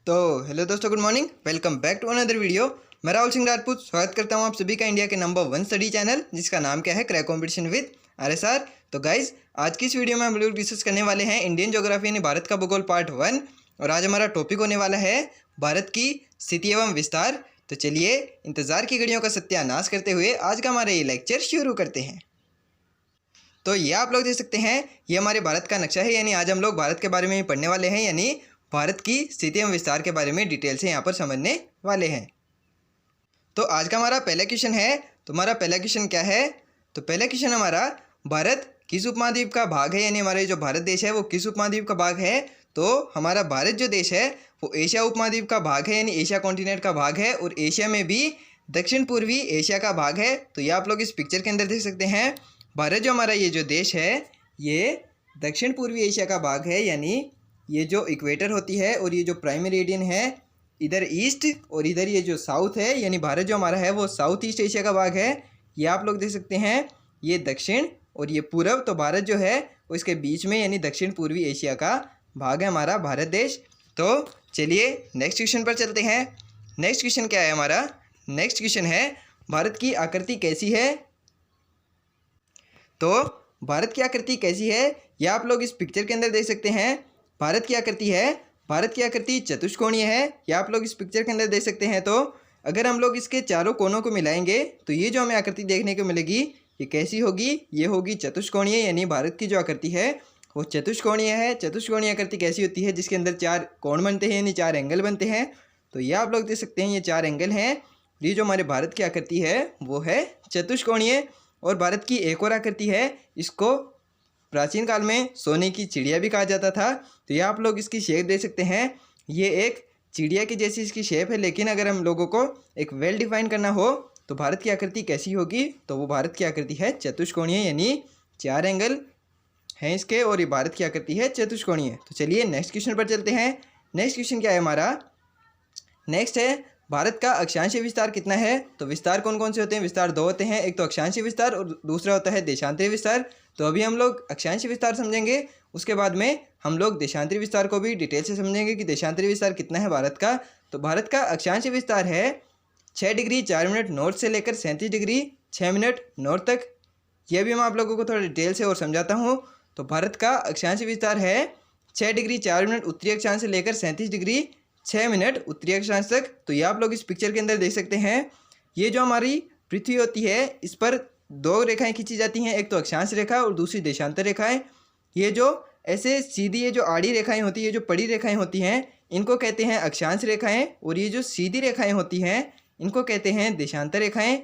तो हेलो दोस्तों, good morning. Welcome back to another video. मैं राहुल सिंह राजपूत स्वागत करता हूं आप सभी का इंडिया के नंबर 1 स्टडी चैनल, जिसका नाम क्या है, क्रैक कंपटीशन विद आरएसआर। तो गाइज, आज की इस वीडियो में हम लोग डिस्कस करने वाले हैं इंडियन ज्योग्राफी यानी भारत का भूगोल पार्ट 1। और आज हमारा टॉपिक होने वाला है भारत की स्थिति एवं विस्तार। तो चलिए इंतजार की घड़ियों का सत्यानाश करते हुए आज का हमारा ये लेक्चर शुरू करते हैं। तो ये आप लोग देख सकते हैं, ये हमारे भारत का नक्शा है। यानी आज हम लोग भारत के बारे में पढ़ने वाले हैं, यानी भारत की स्थिति एवं विस्तार के बारे में डिटेल से यहाँ पर समझने वाले हैं। तो आज का हमारा पहला क्वेश्चन है। तो हमारा पहला क्वेश्चन क्या है? तो पहला क्वेश्चन हमारा, भारत किस उपमहाद्वीप का भाग है, यानी हमारा जो भारत देश है वो किस उपमहाद्वीप का भाग है? तो हमारा भारत जो देश है वो एशिया उपमहाद्वीप का भाग है, यानी एशिया कॉन्टिनेंट का भाग है। और एशिया में भी दक्षिण पूर्वी एशिया का भाग है। तो ये आप लोग इस पिक्चर के अंदर देख सकते हैं, भारत जो हमारा ये जो देश है ये दक्षिण पूर्वी एशिया का भाग है। यानी ये जो इक्वेटर होती है और ये जो प्राइम मेरिडियन है, इधर ईस्ट और इधर ये जो साउथ है, यानी भारत जो हमारा है वो साउथ ईस्ट एशिया का भाग है। ये आप लोग देख सकते हैं, ये दक्षिण और ये पूर्व। तो भारत जो है वो इसके बीच में, यानी दक्षिण पूर्वी एशिया का भाग है हमारा भारत देश। तो चलिए नेक्स्ट क्वेश्चन पर चलते हैं। नेक्स्ट क्वेश्चन क्या है हमारा? नेक्स्ट क्वेश्चन है, भारत की आकृति कैसी है? तो भारत की आकृति कैसी है ये आप लोग इस पिक्चर के अंदर देख सकते हैं। भारत की आकृति है, भारत की आकृति चतुष्कोणीय है। ये आप लोग इस पिक्चर के अंदर देख सकते हैं। तो अगर हम लोग इसके चारों कोनों को मिलाएंगे तो ये जो हमें आकृति देखने को मिलेगी ये कैसी होगी? ये होगी चतुष्कोणीय। यानी भारत की जो आकृति है वो चतुष्कोणीय है। चतुष्कोणीय आकृति कैसी होती है? जिसके अंदर चार कोण बनते हैं, यानी चार एंगल बनते हैं। तो ये आप लोग देख सकते हैं, ये चार एंगल हैं। ये जो हमारे भारत की आकृति है वो है चतुष्कोणीय। और भारत की एक और आकृति है, इसको प्राचीन काल में सोने की चिड़िया भी कहा जाता था। तो ये आप लोग इसकी शेप देख सकते हैं, ये एक चिड़िया की जैसी इसकी शेप है। लेकिन अगर हम लोगों को एक वेल डिफाइन करना हो तो भारत की आकृति कैसी होगी? तो वो भारत की आकृति है चतुष्कोणीय, यानी चार एंगल हैं इसके, और ये भारत की आकृति है चतुष्कोणीय। तो चलिए नेक्स्ट क्वेश्चन पर चलते हैं। नेक्स्ट क्वेश्चन क्या है हमारा? नेक्स्ट है, भारत का अक्षांशीय विस्तार कितना है? तो विस्तार कौन कौन से होते हैं? विस्तार दो होते हैं, एक तो अक्षांशीय विस्तार और दूसरा होता है देशांतरीय विस्तार। तो अभी हम लोग अक्षांशीय विस्तार समझेंगे, उसके बाद में हम लोग देशांतरीय विस्तार को भी डिटेल से समझेंगे कि देशांतरीय विस्तार कितना है भारत का। तो भारत का अक्षांशीय विस्तार है 6 डिग्री 4 मिनट नॉर्थ से लेकर 37 डिग्री 6 मिनट नॉर्थ तक। यह भी मैं आप लोगों को थोड़ा डिटेल से और समझाता हूँ। तो भारत का अक्षांशीय विस्तार है 6 डिग्री 4 मिनट उत्तरी अक्षांश से लेकर 37 डिग्री 6 मिनट उत्तरी अक्षांश तक। तो ये आप लोग इस पिक्चर के अंदर देख सकते हैं, ये जो हमारी पृथ्वी होती है इस पर दो रेखाएं खींची जाती हैं, एक तो अक्षांश रेखा और दूसरी देशांतर रेखाएं। ये जो ऐसे सीधी, ये जो आड़ी रेखाएं होती है, ये जो पड़ी रेखाएं होती हैं, इनको कहते हैं अक्षांश रेखाएं। और ये जो सीधी रेखाएं होती हैं इनको कहते हैं देशांतर रेखाएं।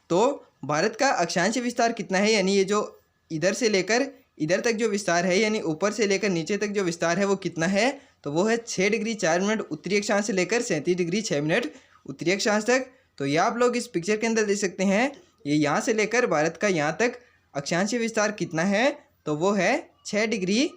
तो भारत का अक्षांशीय विस्तार कितना है, यानी ये जो इधर से लेकर इधर तक जो विस्तार है, यानी ऊपर से लेकर नीचे तक जो विस्तार है वो कितना है? तो वो है 6 डिग्री 4 मिनट उत्तरी अक्षांश से लेकर 37 डिग्री 6 मिनट उत्तरी अक्षांश तक। तो ये आप लोग इस पिक्चर के अंदर देख सकते हैं, ये यहाँ से लेकर भारत का यहाँ तक अक्षांशीय विस्तार कितना है? तो वो है 6 डिग्री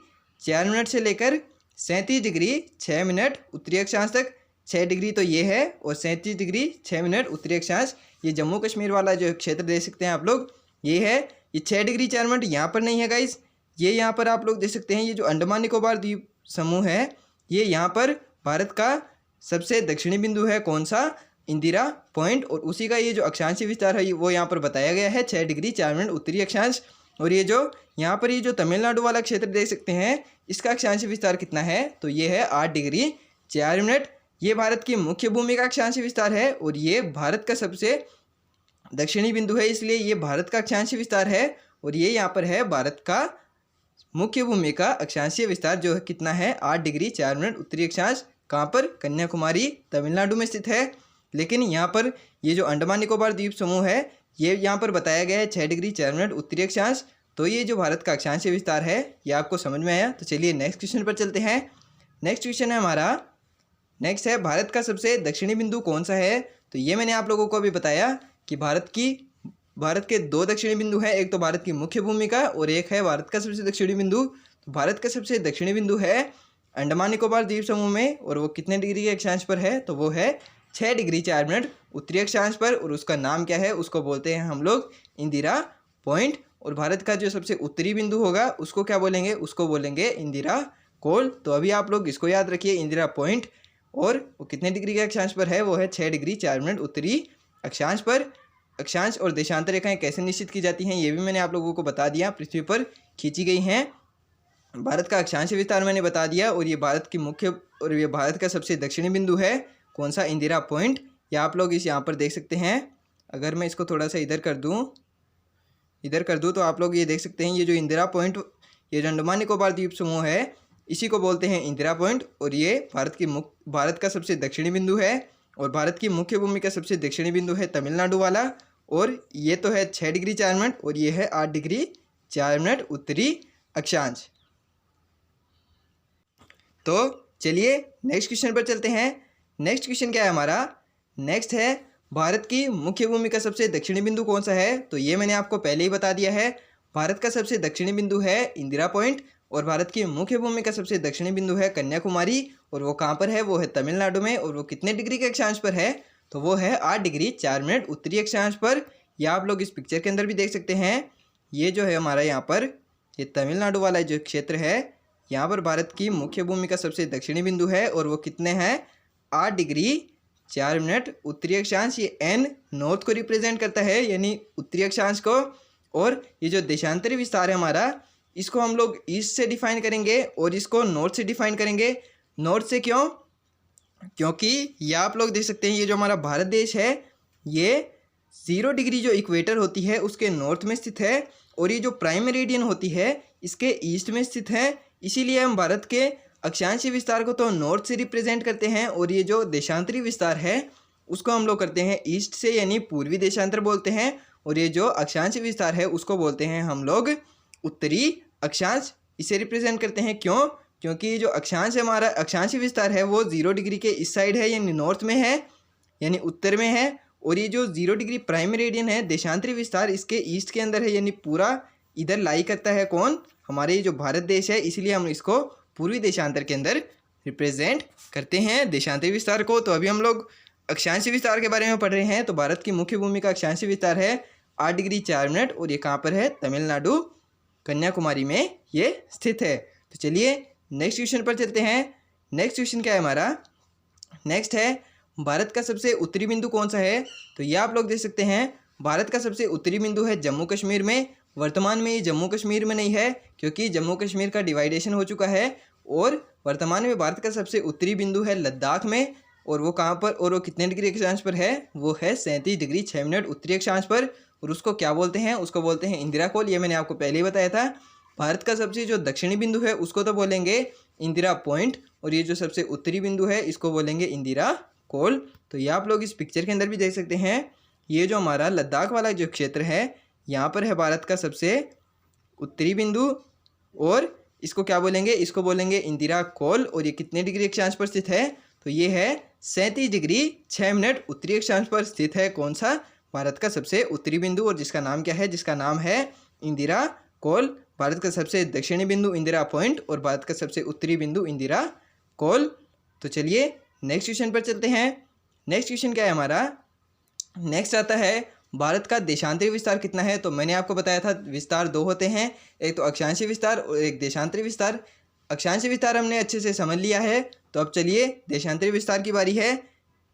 4 मिनट से लेकर 37 डिग्री 6 मिनट उत्तरी अक्षांश तक। 6 डिग्री तो ये है और 37 डिग्री 6 मिनट उत्तरी अक्षांश, ये जम्मू कश्मीर वाला जो क्षेत्र देख सकते हैं आप लोग, ये है। ये 6 डिग्री 4 मिनट यहाँ पर नहीं है गाइस, ये यहाँ पर आप लोग देख सकते हैं, ये जो अंडमान निकोबार द्वीप समूह है, ये यहाँ पर भारत का सबसे दक्षिणी बिंदु है। कौन सा? इंदिरा पॉइंट। और उसी का ये जो अक्षांशीय विस्तार है वो यहाँ पर बताया गया है 6 डिग्री 4 मिनट उत्तरी अक्षांश। और ये जो यहाँ पर ये जो तमिलनाडु वाला क्षेत्र देख सकते हैं, इसका अक्षांशीय विस्तार कितना है? तो ये है 8 डिग्री 4 मिनट। ये भारत की मुख्य भूमि का अक्षांशीय विस्तार है और ये भारत का सबसे दक्षिणी बिंदु है, इसलिए ये भारत का अक्षांशीय विस्तार है। और ये यहाँ पर है भारत का मुख्य भूमि का अक्षांशीय विस्तार, जो है कितना है? 8 डिग्री 4 मिनट उत्तरी अक्षांश। कहाँ पर? कन्याकुमारी तमिलनाडु में स्थित है। लेकिन यहाँ पर ये जो अंडमान निकोबार द्वीप समूह है, ये यहाँ पर बताया गया है 6 डिग्री 4 मिनट उत्तरी अक्षांश। तो ये जो भारत का अक्षांशीय विस्तार है ये आपको समझ में आया। तो चलिए नेक्स्ट क्वेश्चन पर चलते हैं। नेक्स्ट क्वेश्चन है हमारा, नेक्स्ट है, भारत का सबसे दक्षिणी बिंदु कौन सा है? तो ये मैंने आप लोगों को अभी बताया कि भारत के दो दक्षिणी बिंदु हैं, एक तो भारत की मुख्य भूमि का और एक है भारत का सबसे दक्षिणी बिंदु। तो भारत का सबसे दक्षिणी बिंदु है अंडमान निकोबार द्वीप समूह में, और वो कितने डिग्री के अक्षांश पर है? तो वो है 6 डिग्री 4 मिनट उत्तरी अक्षांश पर। और उसका नाम क्या है? उसको बोलते हैं हम लोग इंदिरा पॉइंट। और भारत का जो सबसे उत्तरी बिंदु होगा उसको क्या बोलेंगे? उसको बोलेंगे इंदिरा कोल। तो अभी आप लोग इसको याद रखिए, इंदिरा पॉइंट। और वो कितने डिग्री के अक्षांश पर है, वो है 6 डिग्री 4 मिनट उत्तरी अक्षांश पर। अक्षांश और देशांतर रेखाएं कैसे निश्चित की जाती हैं ये भी मैंने आप लोगों को बता दिया। पृथ्वी पर खींची गई हैं। भारत का अक्षांश विस्तार मैंने बता दिया, और ये भारत की मुख्य और ये भारत का सबसे दक्षिणी बिंदु है। कौन सा? इंदिरा पॉइंट। या आप लोग इस यहाँ पर देख सकते हैं। अगर मैं इसको थोड़ा सा इधर कर दूँ तो आप लोग ये देख सकते हैं, ये जो इंदिरा पॉइंट, ये जो अंडमान निकोबार द्वीप समूह है, इसी को बोलते हैं इंदिरा पॉइंट। और ये भारत का सबसे दक्षिणी बिंदु है, और भारत की मुख्य भूमि का सबसे दक्षिणी बिंदु है तमिलनाडु वाला। और ये तो है 6 डिग्री 4 मिनट, और ये है 8 डिग्री 4 मिनट उत्तरी अक्षांश। तो चलिए नेक्स्ट क्वेश्चन पर चलते हैं। नेक्स्ट क्वेश्चन क्या है हमारा? नेक्स्ट है, भारत की मुख्य भूमि का सबसे दक्षिणी बिंदु कौन सा है? तो ये मैंने आपको पहले ही बता दिया है। भारत का सबसे दक्षिणी बिंदु है इंदिरा पॉइंट, और भारत की मुख्य भूमि का सबसे दक्षिणी बिंदु है कन्याकुमारी। और वो कहाँ पर है? वो है तमिलनाडु में। और वो कितने डिग्री के अक्षांश पर है? तो वो है 8 डिग्री 4 मिनट उत्तरी अक्षांश पर। या आप लोग इस पिक्चर के अंदर भी देख सकते हैं। ये जो है हमारा यहाँ पर, ये तमिलनाडु वाला जो क्षेत्र है, यहाँ पर भारत की मुख्य भूमि का सबसे दक्षिणी बिंदु है। और वो कितने हैं? 8 डिग्री 4 मिनट उत्तरी अक्षांश। ये एन नॉर्थ को रिप्रेजेंट करता है, यानी उत्तरी अक्षांश को। और ये जो देशांतरी विस्तार है हमारा, इसको हम लोग ईस्ट से डिफाइन करेंगे और इसको नॉर्थ से डिफाइन करेंगे। नॉर्थ से क्यों? क्योंकि ये आप लोग देख सकते हैं, ये जो हमारा भारत देश है, ये 0 डिग्री जो इक्वेटर होती है उसके नॉर्थ में स्थित है, और ये जो प्राइम मेरिडियन होती है इसके ईस्ट में स्थित है। इसीलिए हम भारत के अक्षांशीय विस्तार को तो नॉर्थ से रिप्रेजेंट करते हैं, और ये जो देशांतरी विस्तार है उसको हम लोग करते हैं ईस्ट से, यानी पूर्वी देशांतर बोलते हैं। और ये जो अक्षांशीय विस्तार है उसको बोलते हैं हम लोग उत्तरी अक्षांश। इसे रिप्रेजेंट करते हैं। क्यों? क्योंकि जो अक्षांश है हमारा, अक्षांशीय विस्तार है, वो 0 डिग्री के इस साइड है, यानी नॉर्थ में है, यानी उत्तर में है। और ये जो 0 डिग्री प्राइम मेरिडियन है, देशांतरी विस्तार, इसके ईस्ट के अंदर है, यानी पूरा इधर लाई करता है। कौन? हमारे ये जो भारत देश है। इसीलिए हम इसको पूर्वी देशांतर के अंदर रिप्रेजेंट करते हैं देशांतरी विस्तार को। तो अभी हम लोग अक्षांशीय विस्तार के बारे में पढ़ रहे हैं। तो भारत की मुख्य भूमि का अक्षांशीय विस्तार है 8 डिग्री 4 मिनट, और ये कहाँ पर है? तमिलनाडु कन्याकुमारी में ये स्थित है। तो चलिए नेक्स्ट क्वेश्चन पर चलते हैं। नेक्स्ट क्वेश्चन क्या है हमारा? नेक्स्ट है, भारत का सबसे उत्तरी बिंदु कौन सा है? तो ये आप लोग देख सकते हैं, भारत का सबसे उत्तरी बिंदु है जम्मू कश्मीर में। वर्तमान में ये जम्मू कश्मीर में नहीं है, क्योंकि जम्मू कश्मीर का डिवाइडेशन हो चुका है। और वर्तमान में भारत का सबसे उत्तरी बिंदु है लद्दाख में। और वो कहाँ पर, और वो कितने डिग्री अक्षांश पर है? वो है 37 डिग्री 6 मिनट उत्तरी अक्षांश पर। और उसको क्या बोलते हैं? उसको बोलते हैं इंदिरा कोल। ये मैंने आपको पहले ही बताया था। भारत का सबसे जो दक्षिणी बिंदु है उसको तो बोलेंगे इंदिरा पॉइंट, और ये जो सबसे उत्तरी बिंदु है इसको बोलेंगे इंदिरा कोल। तो ये आप लोग इस पिक्चर के अंदर भी देख सकते हैं। ये जो हमारा लद्दाख वाला जो क्षेत्र है, यहाँ पर है भारत का सबसे उत्तरी बिंदु, और इसको क्या बोलेंगे? इसको बोलेंगे इंदिरा कोल। और ये कितने डिग्री अक्षांश पर स्थित है? तो ये है 37 डिग्री 6 मिनट उत्तरी अक्षांश पर स्थित है। कौन सा? भारत का सबसे उत्तरी बिंदु, और जिसका नाम क्या है? जिसका नाम है इंदिरा कोल। भारत का सबसे दक्षिणी बिंदु इंदिरा पॉइंट, और भारत का सबसे उत्तरी बिंदु इंदिरा कोल। तो चलिए नेक्स्ट क्वेश्चन पर चलते हैं। नेक्स्ट क्वेश्चन क्या है हमारा? नेक्स्ट आता है, भारत का देशांतरी विस्तार कितना है? तो मैंने आपको बताया था विस्तार 2 होते हैं, एक तो अक्षांशीय विस्तार और एक देशांतरी विस्तार। अक्षांशीय विस्तार हमने अच्छे से समझ लिया है। तो अब चलिए देशांतरी विस्तार की बारी है।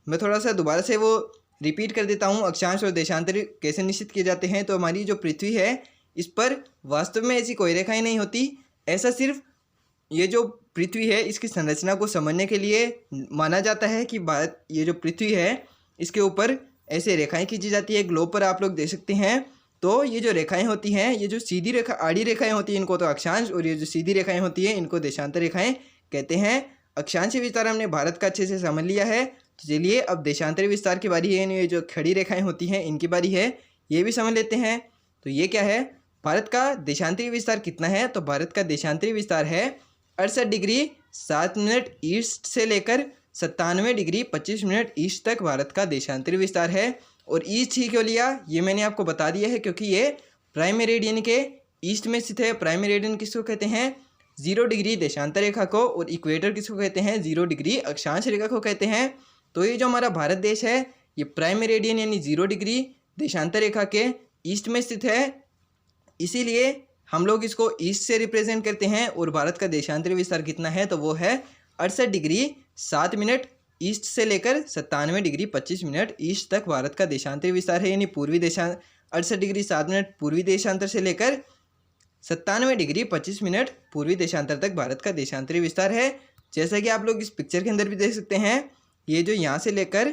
मैं थोड़ा सा दोबारा से वो रिपीट कर देता हूँ, अक्षांश और देशांतरी कैसे निश्चित किए जाते हैं। तो हमारी जो पृथ्वी है, इस पर वास्तव में ऐसी कोई रेखाएं नहीं होती। ऐसा सिर्फ ये जो पृथ्वी है इसकी संरचना को समझने के लिए माना जाता है कि ये जो पृथ्वी है इसके ऊपर ऐसे रेखाएं खींची जाती है। ग्लोब पर आप लोग देख सकते हैं। तो ये जो रेखाएं होती हैं, ये जो सीधी रेखा, आड़ी रेखाएं होती हैं, इनको तो अक्षांश, और ये जो सीधी रेखाएं होती हैं इनको देशांतर रेखाएं कहते हैं। अक्षांशीय विस्तार हमने भारत का अच्छे से समझ लिया है। तो चलिए अब देशांतरी विस्तार की बारी है, यानी ये जो खड़ी रेखाएं होती हैं इनकी बारी है, ये भी समझ लेते हैं। तो ये क्या है? भारत का देशांतरी विस्तार कितना है? तो भारत का देशांतरी विस्तार है 68 डिग्री 7 मिनट ईस्ट से लेकर 97 डिग्री 25 मिनट ईस्ट तक भारत का देशांतरी विस्तार है। और ईस्ट ही क्यों लिया, ये मैंने आपको बता दिया है, क्योंकि ये प्राइम मेरिडियन के ईस्ट में स्थित है। प्राइम मेरिडियन किसको कहते हैं? 0 डिग्री देशांतर रेखा को। और इक्वेटर किसको कहते हैं? 0 डिग्री अक्षांश रेखा को कहते हैं। तो ये जो हमारा भारत देश है, ये प्राइम मेरिडियन यानी 0 डिग्री देशांतर रेखा के ईस्ट में स्थित है। इसीलिए हम लोग इसको ईस्ट से रिप्रेजेंट करते हैं। और भारत का देशांतरी विस्तार कितना है? तो वो है 68 डिग्री 7 मिनट ईस्ट से लेकर 97 डिग्री 25 मिनट ईस्ट तक भारत का देशांतरी विस्तार है, यानी पूर्वी 68 डिग्री 7 मिनट पूर्वी देशांतर से लेकर 97 डिग्री 25 मिनट पूर्वी देशांतर तक भारत का देशांतरी विस्तार है। जैसा कि आप लोग इस पिक्चर के अंदर भी देख सकते हैं, ये जो यहाँ से लेकर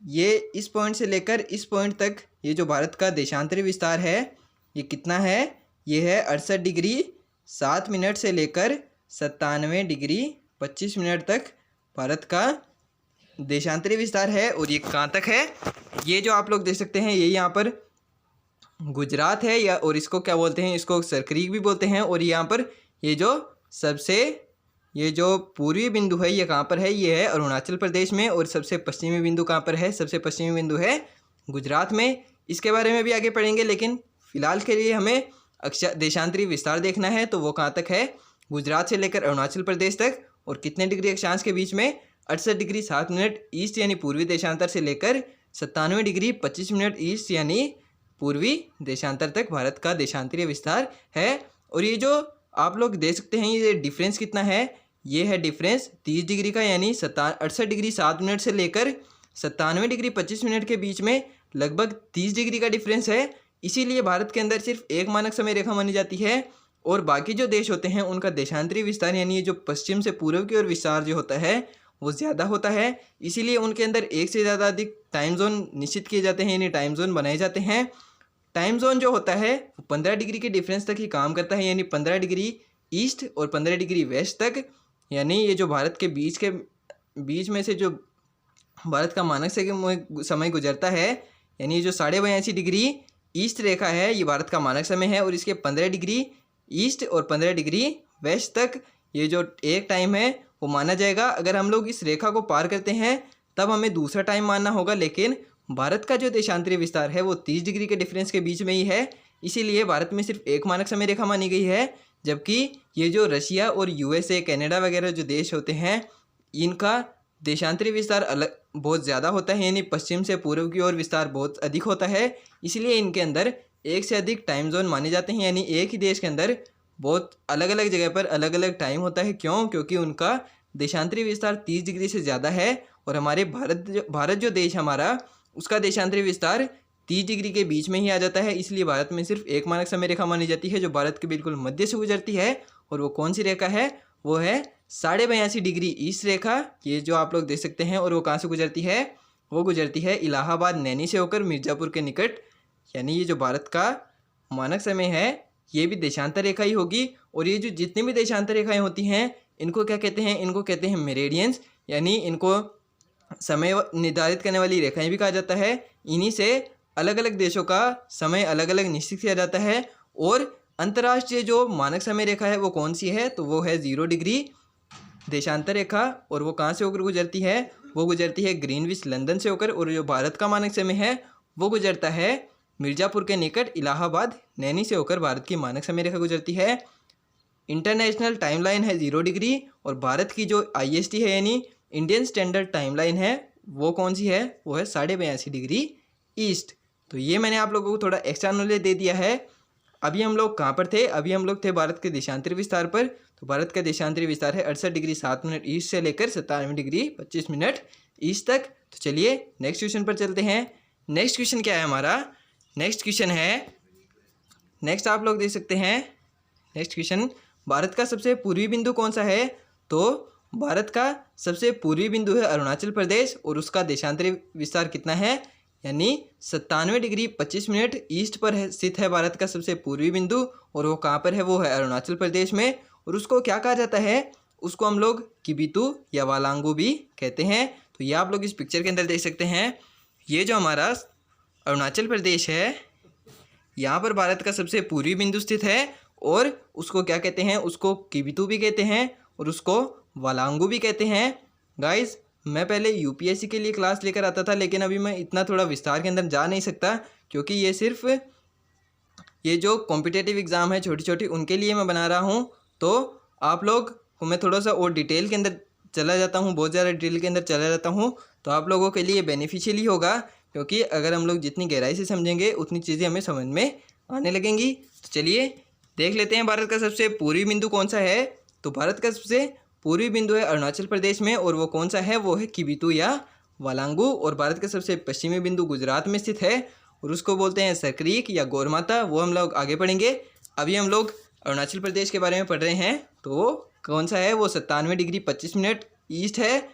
ये इस पॉइंट से लेकर इस पॉइंट तक ये जो भारत का देशांतरी विस्तार है ये कितना है, ये है 68 डिग्री 7 मिनट से लेकर 97 डिग्री 25 मिनट तक भारत का देशांतरी विस्तार है। और ये कहाँ तक है, ये जो आप लोग देख सकते हैं ये यहाँ पर गुजरात है, या और इसको क्या बोलते हैं, इसको सरक्रीक भी बोलते हैं। और यहाँ पर ये जो पूर्वी बिंदु है ये कहाँ पर है, ये है अरुणाचल प्रदेश में। और सबसे पश्चिमी बिंदु कहाँ पर है, सबसे पश्चिमी बिंदु है गुजरात में। इसके बारे में भी आगे पढ़ेंगे, लेकिन फिलहाल के लिए हमें देशांतरी विस्तार देखना है। तो वो कहाँ तक है, गुजरात से लेकर अरुणाचल प्रदेश तक। और कितने डिग्री अक्षांश के बीच में, 68 डिग्री 7 मिनट ईस्ट यानी पूर्वी देशांतर से लेकर 97 डिग्री 25 मिनट ईस्ट यानी पूर्वी देशांतर तक भारत का देशांतरीय विस्तार है। और ये जो आप लोग देख सकते हैं ये डिफरेंस कितना है, ये है डिफरेंस 30 डिग्री का, यानी 68 डिग्री 7 मिनट से लेकर 97 डिग्री 25 मिनट के बीच में लगभग 30 डिग्री का डिफरेंस है। इसीलिए भारत के अंदर सिर्फ एक मानक समय रेखा मानी जाती है, और बाकी जो देश होते हैं उनका देशांतरी विस्तार यानी ये जो पश्चिम से पूर्व की ओर विस्तार जो होता है वो ज़्यादा होता है। इसीलिए उनके अंदर एक से ज़्यादा अधिक टाइम जोन निश्चित किए जाते हैं, यानी टाइम जोन बनाए जाते हैं। टाइम जोन जो होता है वो 15 डिग्री के डिफरेंस तक ही काम करता है, यानी 15 डिग्री ईस्ट और 15 डिग्री वेस्ट तक। यानी ये जो भारत के बीच में से जो भारत का मानक समय गुजरता है, यानी ये जो 82.5 डिग्री ईस्ट रेखा है ये भारत का मानक समय है। और इसके 15 डिग्री ईस्ट और 15 डिग्री वेस्ट तक ये जो एक टाइम है वो माना जाएगा। अगर हम लोग इस रेखा को पार करते हैं तब हमें दूसरा टाइम मानना होगा, लेकिन भारत का जो देशांतरी विस्तार है वो 30 डिग्री के डिफरेंस के बीच में ही है। इसीलिए भारत में सिर्फ एक मानक समय रेखा मानी गई है, जबकि ये जो रशिया और यूएसए कनाडा वगैरह जो देश होते हैं इनका देशांतरी विस्तार अलग बहुत ज़्यादा होता है, यानी पश्चिम से पूर्व की ओर विस्तार बहुत अधिक होता है। इसलिए इनके अंदर एक से अधिक टाइम जोन माने जाते हैं, यानी एक ही देश के अंदर बहुत अलग अलग जगह पर अलग अलग टाइम होता है। क्यों, क्योंकि उनका देशांतरी विस्तार 30 डिग्री से ज़्यादा है, और हमारे भारत जो देश हमारा उसका देशांतरी विस्तार 30 डिग्री के बीच में ही आ जाता है। इसलिए भारत में सिर्फ एक मानक समय रेखा मानी जाती है जो भारत के बिल्कुल मध्य से गुजरती है। और वो कौन सी रेखा है, वो है 82.5 डिग्री ईस्ट रेखा, ये जो आप लोग देख सकते हैं। और वो कहाँ से गुजरती है, वो गुजरती है इलाहाबाद नैनी से होकर मिर्ज़ापुर के निकट। यानी ये जो भारत का मानक समय है ये भी देशांतर रेखा ही होगी। और ये जो जितनी भी देशांतर रेखाएं होती हैं इनको क्या कहते हैं, इनको कहते हैं मेरिडियंस, यानी इनको समय निर्धारित करने वाली रेखाएं भी कहा जाता है। इन्हीं से अलग अलग देशों का समय अलग अलग निश्चित किया जाता है। और अंतर्राष्ट्रीय जो मानक समय रेखा है वो कौन सी है, तो वो है 0 डिग्री देशांतर रेखा। और वो कहाँ से होकर गुजरती है, वो गुजरती है ग्रीनविच लंदन से होकर। और जो भारत का मानक समय है वो गुजरता है मिर्ज़ापुर के निकट इलाहाबाद नैनी से होकर भारत की मानक समय रेखा गुजरती है। इंटरनेशनल टाइमलाइन है 0 डिग्री, और भारत की जो IST है यानी इंडियन स्टैंडर्ड टाइमलाइन है वो कौन सी है, वो है 82.5 डिग्री ईस्ट। तो ये मैंने आप लोगों को थोड़ा एक्स्ट्रा नॉलेज दे दिया है। अभी हम लोग कहाँ पर थे, अभी हम लोग थे भारत के देशांतरी विस्तार पर। तो भारत का देशांतरी विस्तार है 68 डिग्री 7 मिनट ईस्ट से लेकर 97 डिग्री 25 मिनट ईस्ट तक। तो चलिए नेक्स्ट क्वेश्चन पर चलते हैं। नेक्स्ट क्वेश्चन क्या है हमारा, नेक्स्ट क्वेश्चन है, नेक्स्ट आप लोग देख सकते हैं नेक्स्ट क्वेश्चन, भारत का सबसे पूर्वी बिंदु कौन सा है। तो भारत का सबसे पूर्वी बिंदु है अरुणाचल प्रदेश, और उसका देशांतरी विस्तार कितना है, यानी 97 डिग्री 25 मिनट ईस्ट पर स्थित है भारत का सबसे पूर्वी बिंदु। और वो कहाँ पर है, वो है अरुणाचल प्रदेश में। और उसको क्या कहा जाता है, उसको हम लोग किबितु या वालांगू भी कहते हैं। तो ये आप लोग इस पिक्चर के अंदर देख सकते हैं, ये जो हमारा अरुणाचल प्रदेश है यहाँ पर भारत का सबसे पूर्वी बिंदु स्थित है। और उसको क्या कहते हैं, उसको किबितु भी कहते हैं और उसको वालांगू भी कहते हैं। गाइस मैं पहले UPSC के लिए क्लास लेकर आता था, लेकिन अभी मैं इतना थोड़ा विस्तार के अंदर जा नहीं सकता, क्योंकि ये सिर्फ ये जो कॉम्पिटिटिव एग्ज़ाम है छोटी छोटी उनके लिए मैं बना रहा हूँ। तो आप लोग को मैं थोड़ा सा और डिटेल के अंदर चला जाता हूँ, बहुत ज़्यादा डिटेल के अंदर चला जाता हूँ, तो आप लोगों के लिए बेनिफिशियल ही होगा, क्योंकि अगर हम लोग जितनी गहराई से समझेंगे उतनी चीज़ें हमें समझ में आने लगेंगी। तो चलिए देख लेते हैं भारत का सबसे पूर्वी बिंदु कौन सा है। तो भारत का सबसे पूर्वी बिंदु है अरुणाचल प्रदेश में, और वो कौन सा है, वो है किबिथु या वालांगू। और भारत का सबसे पश्चिमी बिंदु गुजरात में स्थित है और उसको बोलते हैं सरक्रीक या गौरमाता। वो हम लोग आगे पढ़ेंगे। अभी हम लोग अरुणाचल प्रदेश के बारे में पढ़ रहे हैं, तो वो कौन सा है, वो 97 डिग्री 25 मिनट ईस्ट है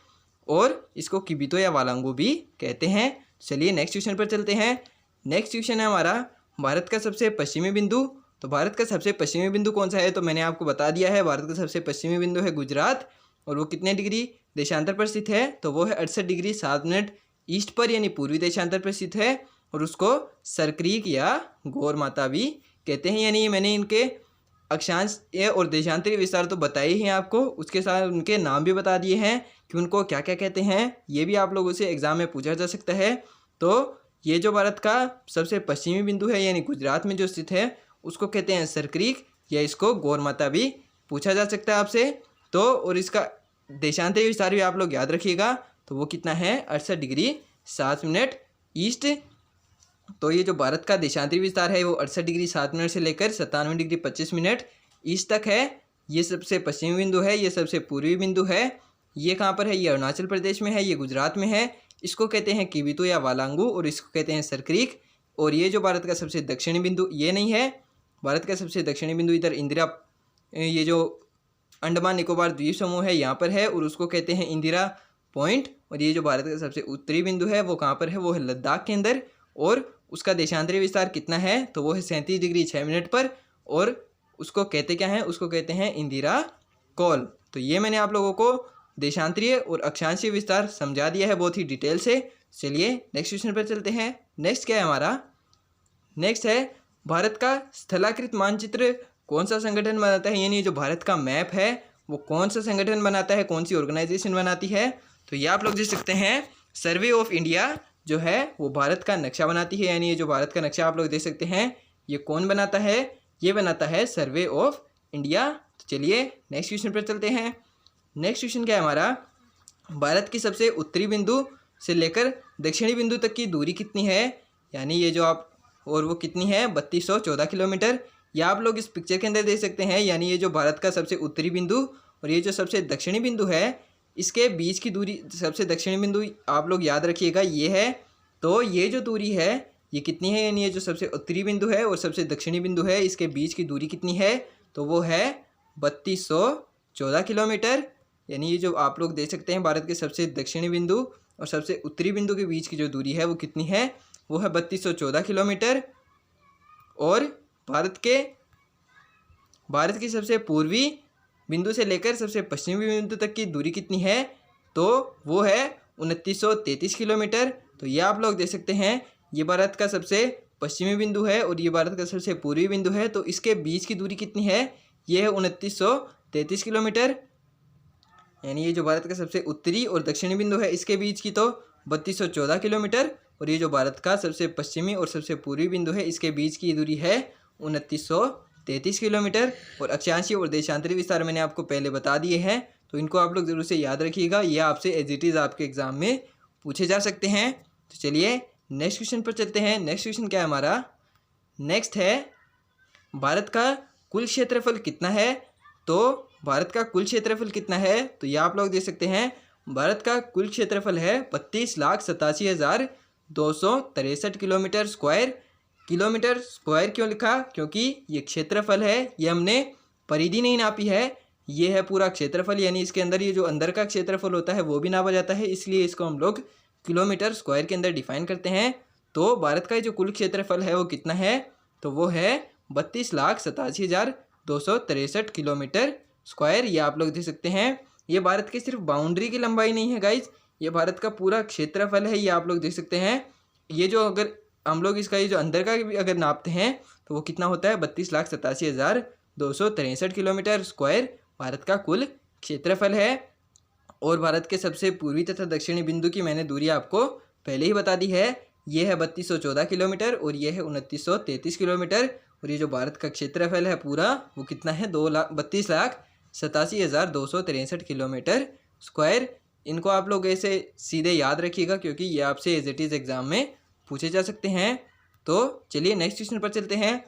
और इसको किबिथु या वालांगू भी कहते हैं। चलिए नेक्स्ट क्वेश्चन पर चलते हैं। नेक्स्ट क्वेश्चन है हमारा भारत का सबसे पश्चिमी बिंदु। तो भारत का सबसे पश्चिमी बिंदु कौन सा है, तो मैंने आपको बता दिया है। भारत का सबसे पश्चिमी बिंदु है गुजरात, और वो कितने डिग्री देशांतर पर स्थित है, तो वो है 68 डिग्री 7 मिनट ईस्ट पर, यानी पूर्वी देशांतर पर स्थित है, और उसको सरक्रीक या गौरमाता भी कहते हैं। यानी मैंने इनके अक्षांश और देशांतरी विस्तार तो बताए ही हैं आपको, उसके साथ उनके नाम भी बता दिए हैं कि उनको क्या क्या कहते हैं। ये भी आप लोगों से एग्जाम में पूछा जा सकता है। तो ये जो भारत का सबसे पश्चिमी बिंदु है यानी गुजरात में जो स्थित है, उसको कहते हैं सरक्रीक, या इसको गौरमाता भी पूछा जा सकता है आपसे। तो और इसका देशांतरी विस्तार भी आप लोग याद रखिएगा, तो वो कितना है, 68 डिग्री 7 मिनट ईस्ट। तो ये जो भारत का देशांतरी विस्तार है वो 68 डिग्री 7 मिनट से लेकर 97 डिग्री 25 मिनट ईस्ट तक है। ये सबसे पश्चिमी बिंदु है, ये सबसे पूर्वी बिंदु है। ये कहाँ पर है, ये अरुणाचल प्रदेश में है, ये गुजरात में है। इसको कहते हैं किबिथु या वालांगू, और इसको कहते हैं सरक्रीक। और ये जो भारत का सबसे दक्षिणी बिंदु, ये नहीं है, भारत का सबसे दक्षिणी बिंदु इधर इंदिरा, ये जो अंडमान निकोबार द्वीप समूह है यहाँ पर है, और उसको कहते हैं इंदिरा पॉइंट। और ये जो भारत का सबसे उत्तरी बिंदु है वो कहाँ पर है, वो है लद्दाख के अंदर, और उसका देशांतरी विस्तार कितना है, तो वो है 37 डिग्री 6 मिनट पर, और उसको कहते क्या है, उसको कहते हैं इंदिरा कॉल। तो ये मैंने आप लोगों को देशांतरीय और अक्षांशीय विस्तार समझा दिया है बहुत ही डिटेल से। चलिए नेक्स्ट क्वेश्चन पर चलते हैं। नेक्स्ट क्या है हमारा, नेक्स्ट है भारत का स्थलाकृत मानचित्र कौन सा संगठन बनाता है, यानी जो भारत का मैप है वो कौन सा संगठन बनाता है, कौन सी ऑर्गेनाइजेशन बनाती है। तो ये आप लोग देख सकते हैं, सर्वे ऑफ इंडिया जो है वो भारत का नक्शा बनाती है। यानी ये जो भारत का नक्शा आप लोग देख सकते हैं, ये कौन बनाता है, ये बनाता है सर्वे ऑफ इंडिया। तो चलिए नेक्स्ट क्वेश्चन पर चलते हैं। नेक्स्ट क्वेश्चन क्या है हमारा, भारत की सबसे उत्तरी बिंदु से लेकर दक्षिणी बिंदु तक की दूरी कितनी है, यानी ये जो आप, और वो कितनी है, 3214 किलोमीटर। या आप लोग इस पिक्चर के अंदर देख सकते हैं, यानी ये जो भारत का सबसे उत्तरी बिंदु और ये जो सबसे दक्षिणी बिंदु है, इसके बीच की दूरी, सबसे दक्षिणी बिंदु आप लोग याद रखिएगा ये है। तो ये जो दूरी है ये कितनी है, यानी ये जो सबसे उत्तरी बिंदु है और सबसे दक्षिणी बिंदु है, इसके बीच की दूरी कितनी है, तो वो है 3214 किलोमीटर। यानी ये जो आप लोग देख सकते हैं, भारत के सबसे दक्षिणी बिंदु और सबसे उत्तरी बिंदु के बीच की जो दूरी है वो कितनी है, वो है 3214 किलोमीटर। और भारत की सबसे पूर्वी बिंदु से लेकर सबसे पश्चिमी बिंदु तक की दूरी कितनी है, तो वो है 2933 किलोमीटर। तो ये आप लोग देख सकते हैं, ये भारत का सबसे पश्चिमी बिंदु है और ये भारत का सबसे पूर्वी बिंदु है, तो इसके बीच की दूरी कितनी है, ये है 2933 किलोमीटर। यानी ये जो भारत का सबसे उत्तरी और दक्षिणी बिंदु है, इसके बीच की तो 3214 किलोमीटर, और ये जो भारत का सबसे पश्चिमी और सबसे पूर्वी बिंदु है, इसके बीच की दूरी है 2933 किलोमीटर। और अक्षांशीय और देशांतरी विस्तार मैंने आपको पहले बता दिए हैं, तो इनको आप लोग जरूर से याद रखिएगा, ये आपसे एज इट इज़ आपके एग्जाम में पूछे जा सकते हैं। तो चलिए नेक्स्ट क्वेश्चन पर चलते हैं। नेक्स्ट क्वेश्चन क्या है हमारा, नेक्स्ट है भारत का कुल क्षेत्रफल कितना है। तो भारत का कुल क्षेत्रफल कितना है, तो ये आप लोग देख सकते हैं, भारत का कुल क्षेत्रफल है 32,87,263 किलोमीटर स्क्वायर। किलोमीटर स्क्वायर क्यों लिखा, क्योंकि ये क्षेत्रफल है, ये हमने परिधि नहीं नापी है, ये है पूरा क्षेत्रफल, यानी इसके अंदर ये जो अंदर का क्षेत्रफल होता है वो भी नापा जाता है, इसलिए इसको हम लोग किलोमीटर स्क्वायर के अंदर डिफाइन करते हैं। तो भारत का जो कुल क्षेत्रफल है वो कितना है, तो वो है 32,87,263 किलोमीटर स्क्वायर। ये आप लोग देख सकते हैं, ये भारत की सिर्फ बाउंड्री की लंबाई नहीं है गाइज, ये भारत का पूरा क्षेत्रफल है। ये आप लोग देख सकते हैं, ये जो अगर हम लोग इसका ये जो अंदर का भी अगर नापते हैं तो वो कितना होता है, 32,87,263 किलोमीटर स्क्वायर भारत का कुल क्षेत्रफल है। और भारत के सबसे पूर्वी तथा दक्षिणी बिंदु की मैंने दूरी आपको पहले ही बता दी है, ये है 3214 किलोमीटर और ये है 2933 किलोमीटर। और ये जो भारत का क्षेत्रफल है पूरा वो कितना है, 32,87,263 किलोमीटर स्क्वायर। इनको आप लोग ऐसे सीधे याद रखिएगा, क्योंकि ये आपसे एज इट इज़ एग्जाम में पूछे जा सकते हैं। तो चलिए नेक्स्ट क्वेश्चन पर चलते हैं।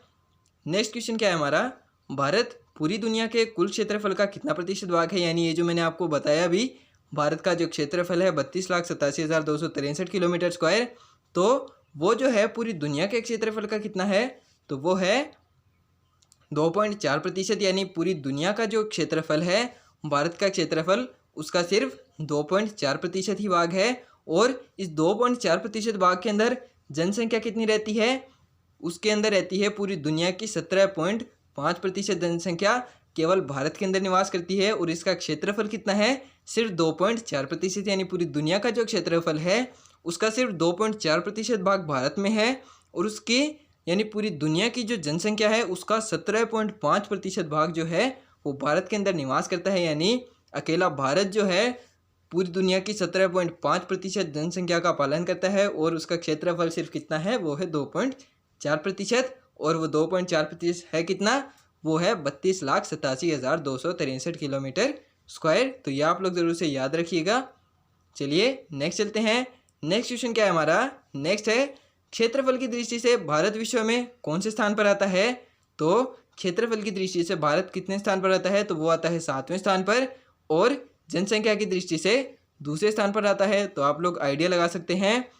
नेक्स्ट क्वेश्चन क्या है हमारा, भारत पूरी दुनिया के कुल क्षेत्रफल का कितना प्रतिशत भाग है, यानी ये जो मैंने आपको बताया अभी, भारत का जो क्षेत्रफल है 32,87,263 किलोमीटर स्क्वायर, तो वो जो है पूरी दुनिया के क्षेत्रफल का कितना है, तो वो है 2.4%। यानी पूरी दुनिया का जो क्षेत्रफल है, भारत का क्षेत्रफल, उसका सिर्फ 2.4% ही भाग है। और इस 2.4% भाग के अंदर जनसंख्या कितनी रहती है, उसके अंदर रहती है पूरी दुनिया की 17.5% जनसंख्या केवल भारत के अंदर निवास करती है। और इसका क्षेत्रफल कितना है, सिर्फ 2.4%। यानी पूरी दुनिया का जो क्षेत्रफल है उसका सिर्फ 2.4% भाग भारत में है। और उसकी यानी पूरी दुनिया की जो जनसंख्या है उसका 17.5% भाग जो है वो भारत के अंदर निवास करता है। यानी अकेला भारत जो है पूरी दुनिया की 17.5% जनसंख्या का पालन करता है। और उसका क्षेत्रफल सिर्फ कितना है, वो है 2.4%। और वो 2.4% है कितना, वो है 32,87,263 किलोमीटर स्क्वायर। तो ये आप लोग ज़रूर से याद रखिएगा। चलिए नेक्स्ट चलते हैं। नेक्स्ट क्वेश्चन क्या है हमारा, नेक्स्ट है क्षेत्रफल की दृष्टि से भारत विश्व में कौन से स्थान पर आता है। तो क्षेत्रफल की दृष्टि से भारत कितने स्थान पर आता है, तो वो आता है 7वें स्थान पर। और जनसंख्या की दृष्टि से दूसरे स्थान पर आता है। तो आप लोग आइडिया लगा सकते हैं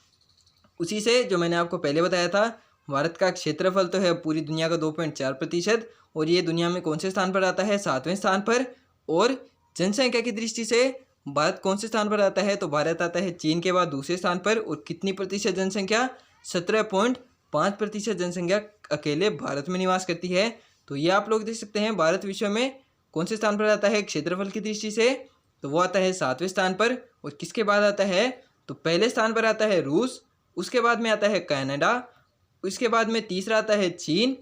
उसी से जो मैंने आपको पहले बताया था। भारत का क्षेत्रफल तो है पूरी दुनिया का 2.4%, और ये दुनिया में कौन से स्थान पर आता है, 7वें स्थान पर। और जनसंख्या की दृष्टि से भारत कौन से स्थान पर आता है, तो भारत आता है चीन के बाद दूसरे स्थान पर। और कितनी प्रतिशत जनसंख्या, 17.5% जनसंख्या अकेले भारत में निवास करती है। तो ये आप लोग देख सकते हैं भारत विश्व में कौन से स्थान पर आता है क्षेत्रफल की दृष्टि से, तो वो आता है 7वें स्थान पर। और किसके बाद आता है, तो पहले स्थान पर आता है रूस, उसके बाद में आता है कनाडा, उसके बाद में तीसरा आता है चीन,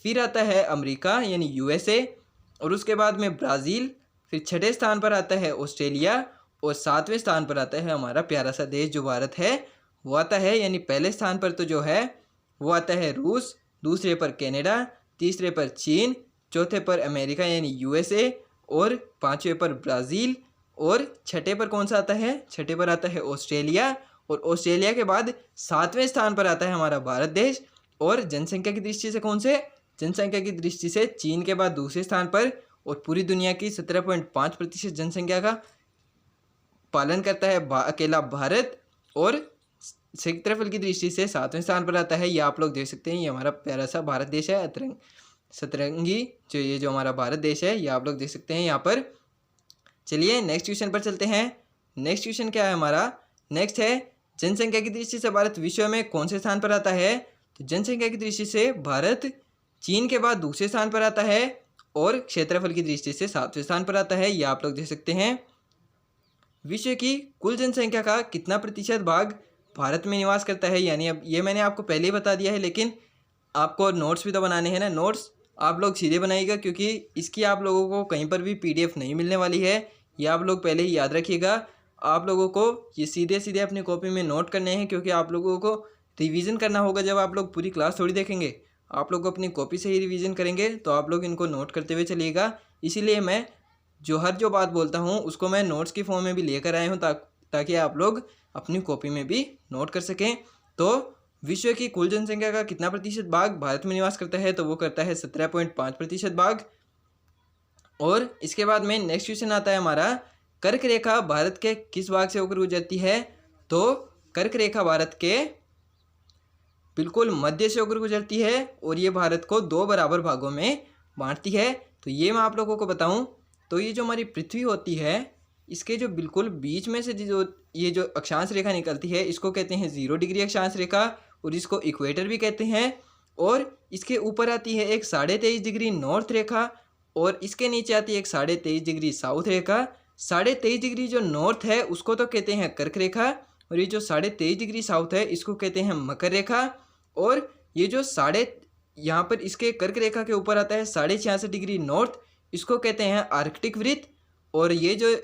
फिर आता है अमेरिका यानी यूएसए, और उसके बाद में ब्राज़ील, फिर छठे स्थान पर आता है ऑस्ट्रेलिया, और 7वें स्थान पर आता है हमारा प्यारा सा देश जो भारत है वो आता है। यानी पहले स्थान पर तो जो है वो आता है रूस, दूसरे पर कनाडा, तीसरे पर चीन, चौथे पर अमेरिका यानी यूएसए, और पाँचवें पर ब्राज़ील, और छठे पर कौन सा आता है, छठे पर आता है ऑस्ट्रेलिया। और ऑस्ट्रेलिया के बाद 7वें स्थान पर आता है हमारा भारत देश। और जनसंख्या की दृष्टि से कौन से, जनसंख्या की दृष्टि से चीन के बाद दूसरे स्थान पर। और पूरी दुनिया की 17.5% जनसंख्या का पालन करता है अकेला भारत। और क्षेत्रफल की दृष्टि से 7वें स्थान पर आता है। ये आप लोग देख सकते हैं, ये हमारा प्यारा सा भारत देश है, सतरंगी जो ये जो हमारा भारत देश है, ये आप लोग देख सकते हैं यहाँ पर। चलिए नेक्स्ट क्वेश्चन पर चलते हैं। नेक्स्ट क्वेश्चन क्या है हमारा, नेक्स्ट है जनसंख्या की दृष्टि से भारत विश्व में कौन से स्थान पर आता है। तो जनसंख्या की दृष्टि से भारत चीन के बाद दूसरे स्थान पर आता है, और क्षेत्रफल की दृष्टि से 7वें स्थान पर आता है। ये आप लोग देख सकते हैं। विश्व की कुल जनसंख्या का कितना प्रतिशत भाग भारत में निवास करता है, यानी अब ये मैंने आपको पहले ही बता दिया है, लेकिन आपको नोट्स भी तो बनाने हैं ना। नोट्स आप लोग सीधे बनाइएगा, क्योंकि इसकी आप लोगों को कहीं पर भी पीडीएफ नहीं मिलने वाली है। ये आप लोग पहले ही याद रखिएगा। आप लोगों को ये सीधे सीधे अपनी कॉपी में नोट करने हैं, क्योंकि आप लोगों को रिवीजन करना होगा। जब आप लोग पूरी क्लास थोड़ी देखेंगे, आप लोग अपनी कॉपी से ही रिवीजन करेंगे, तो आप लोग इनको नोट करते हुए चलिएगा। इसीलिए मैं जो बात बोलता हूँ उसको मैं नोट्स की फॉर्म में भी लेकर आया हूँ, ताकि आप लोग अपनी कॉपी में भी नोट कर सकें। तो विश्व की कुल जनसंख्या का कितना प्रतिशत भाग भारत में निवास करता है, तो वो करता है 17.5% भाग। और इसके बाद में नेक्स्ट क्वेश्चन आता है हमारा, कर्क रेखा भारत के किस भाग से होकर गुजरती है। तो कर्क रेखा भारत के बिल्कुल मध्य से होकर गुजरती है, और ये भारत को 2 बराबर भागों में बांटती है। तो ये मैं आप लोगों को बताऊं, तो ये जो हमारी पृथ्वी होती है, इसके जो बिल्कुल बीच में से जो अक्षांश रेखा निकलती है, इसको कहते हैं 0 डिग्री अक्षांश रेखा, और इसको इक्वेटर भी कहते हैं। और इसके ऊपर आती है एक 23.5 डिग्री नॉर्थ रेखा, और इसके नीचे आती है एक 23.5 डिग्री साउथ रेखा। 23.5 डिग्री जो नॉर्थ है उसको तो कहते हैं कर्क रेखा, और ये जो 23.5 डिग्री साउथ है इसको कहते हैं मकर रेखा। और ये जो यहाँ पर इसके कर्क रेखा के ऊपर आता है 66.5 डिग्री नॉर्थ, इसको कहते हैं आर्कटिक वृत्त। और ये जो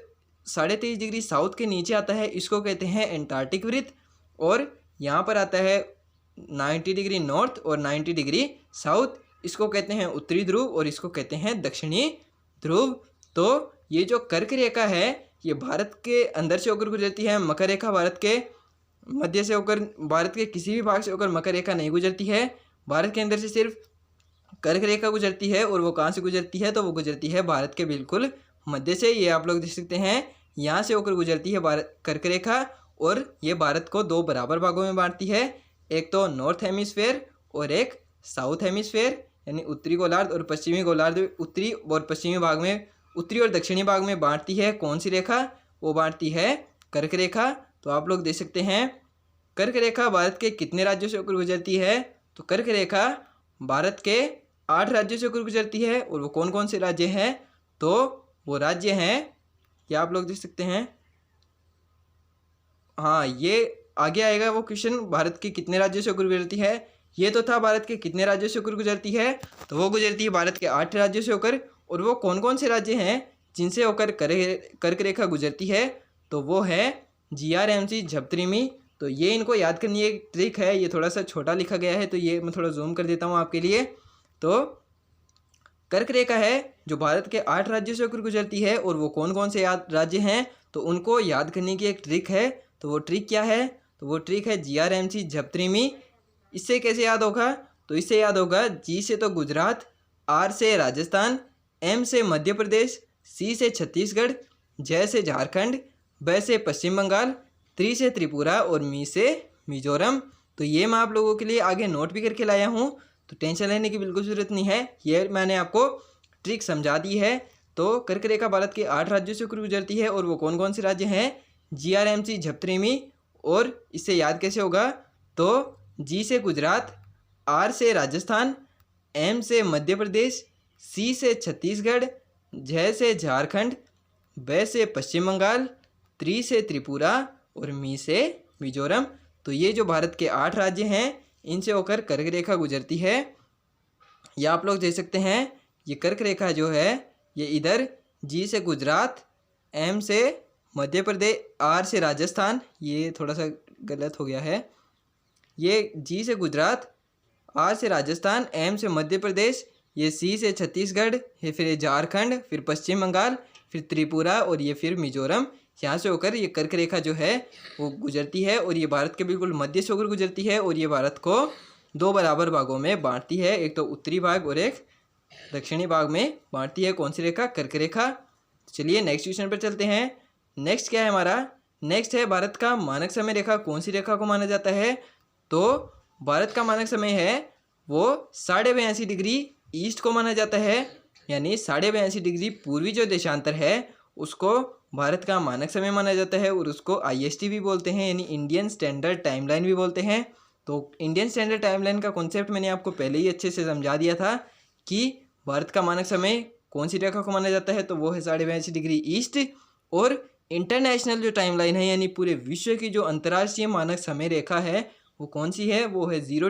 23.5 डिग्री साउथ के नीचे आता है इसको कहते हैं एंटार्कटिक वृत्त। और यहाँ पर आता है 90 डिग्री नॉर्थ और 90 डिग्री साउथ, इसको कहते हैं उत्तरी ध्रुव, और इसको कहते हैं दक्षिणी ध्रुव। तो ये जो कर्क रेखा है ये भारत के अंदर से होकर गुजरती है, मकर रेखा भारत के मध्य से होकर, भारत के किसी भी भाग से होकर मकर रेखा नहीं गुजरती है। भारत के अंदर से सिर्फ कर्क रेखा गुजरती है और वो कहाँ से गुजरती है, तो वो गुजरती है भारत के बिल्कुल मध्य से। ये आप लोग देख सकते हैं, यहाँ से होकर गुजरती है भारत कर्क रेखा, और ये भारत को दो बराबर भागों में बांटती है, एक तो नॉर्थ हेमिस्फेयर और एक साउथ हेमिस्फेयर, यानी उत्तरी गोलार्ध और पश्चिमी गोलार्ध। उत्तरी और पश्चिमी भाग में, उत्तरी और दक्षिणी भाग में बांटती है कौन सी रेखा, वो बांटती है कर्क रेखा। तो आप लोग देख सकते हैं कर्क रेखा भारत के कितने राज्यों से होकर गुजरती है, तो कर्क रेखा भारत के 8 राज्यों से होकर गुजरती है। और वो कौन कौन से राज्य हैं, तो वो राज्य हैं, ये आप लोग देख सकते हैं। हाँ, ये आगे आएगा वो क्वेश्चन, भारत के कितने राज्यों से होकर गुजरती है। ये तो था भारत के कितने राज्यों से होकर गुजरती है, तो वो गुजरती है भारत के 8 राज्यों से होकर। और वो कौन कौन से राज्य हैं जिनसे होकर कर्क रेखा गुजरती है, तो वो है GRMC झपत्रिमी। तो ये इनको याद करनी एक ट्रिक है, ये थोड़ा सा छोटा लिखा गया है, तो ये मैं थोड़ा जूम कर देता हूँ आपके लिए। तो कर्क रेखा है जो भारत के 8 राज्यों से होकर गुजरती है, और वो कौन कौन से राज्य हैं, तो उनको याद करने की एक ट्रिक है। तो वो ट्रिक क्या है, तो वो ट्रिक है GRMC झपत्रिमी। इससे कैसे याद होगा, तो इससे याद होगा G से तो गुजरात, R से राजस्थान, M से मध्य प्रदेश, C से छत्तीसगढ़, J से झारखंड, B से पश्चिम बंगाल, त्रि से त्रिपुरा और मी से मिजोरम। तो ये मैं आप लोगों के लिए आगे नोट भी करके लाया हूँ, तो टेंशन लेने की बिल्कुल ज़रूरत नहीं है, ये मैंने आपको ट्रिक समझा दी है। तो कर्क रेखा भारत के 8 राज्यों से होकर गुजरती है, और वो कौन कौन से राज्य हैं, GRMC झपत्रिमी। और इससे याद कैसे होगा, तो G से गुजरात, R से राजस्थान, M से मध्य प्रदेश, C से छत्तीसगढ़, J से झारखंड, B से पश्चिम बंगाल, त्रि से त्रिपुरा और मी से मिजोरम। तो ये जो भारत के 8 राज्य हैं, इनसे होकर कर्क रेखा गुजरती है। ये आप लोग देख सकते हैं, ये कर्क रेखा जो है ये इधर G से गुजरात, M से मध्य प्रदेश, R से राजस्थान, ये थोड़ा सा गलत हो गया है, ये G से गुजरात, R से राजस्थान, M से मध्य प्रदेश, ये C से छत्तीसगढ़, ये फिर झारखंड, फिर पश्चिम बंगाल, फिर त्रिपुरा और ये फिर मिजोरम। यहाँ से होकर ये कर्क रेखा जो है वो गुजरती है, और ये भारत के बिल्कुल मध्य से होकर गुजरती है, और ये भारत को दो बराबर भागों में बांटती है, एक तो उत्तरी भाग और एक दक्षिणी भाग में बांटती है। कौन सी रेखा, कर्क रेखा। चलिए नेक्स्ट क्वेश्चन पर चलते हैं। नेक्स्ट क्या है हमारा, नेक्स्ट है भारत का मानक समय रेखा कौन सी रेखा को माना जाता है, तो भारत का मानक समय है वो 82.5 डिग्री ईस्ट को माना जाता है, यानी 82.5 डिग्री पूर्वी जो देशांतर है उसको भारत का मानक समय माना जाता है, और उसको IST भी बोलते हैं, यानी इंडियन स्टैंडर्ड टाइमलाइन भी बोलते हैं। तो इंडियन स्टैंडर्ड टाइमलाइन का कॉन्सेप्ट मैंने आपको पहले ही अच्छे से समझा दिया था कि भारत का मानक समय कौन सी रेखा को माना जाता है, तो वो है 82.5 डिग्री ईस्ट। और इंटरनेशनल जो टाइमलाइन है, यानी पूरे विश्व की जो अंतर्राष्ट्रीय मानक समय रेखा है वो कौन सी है, वो है 0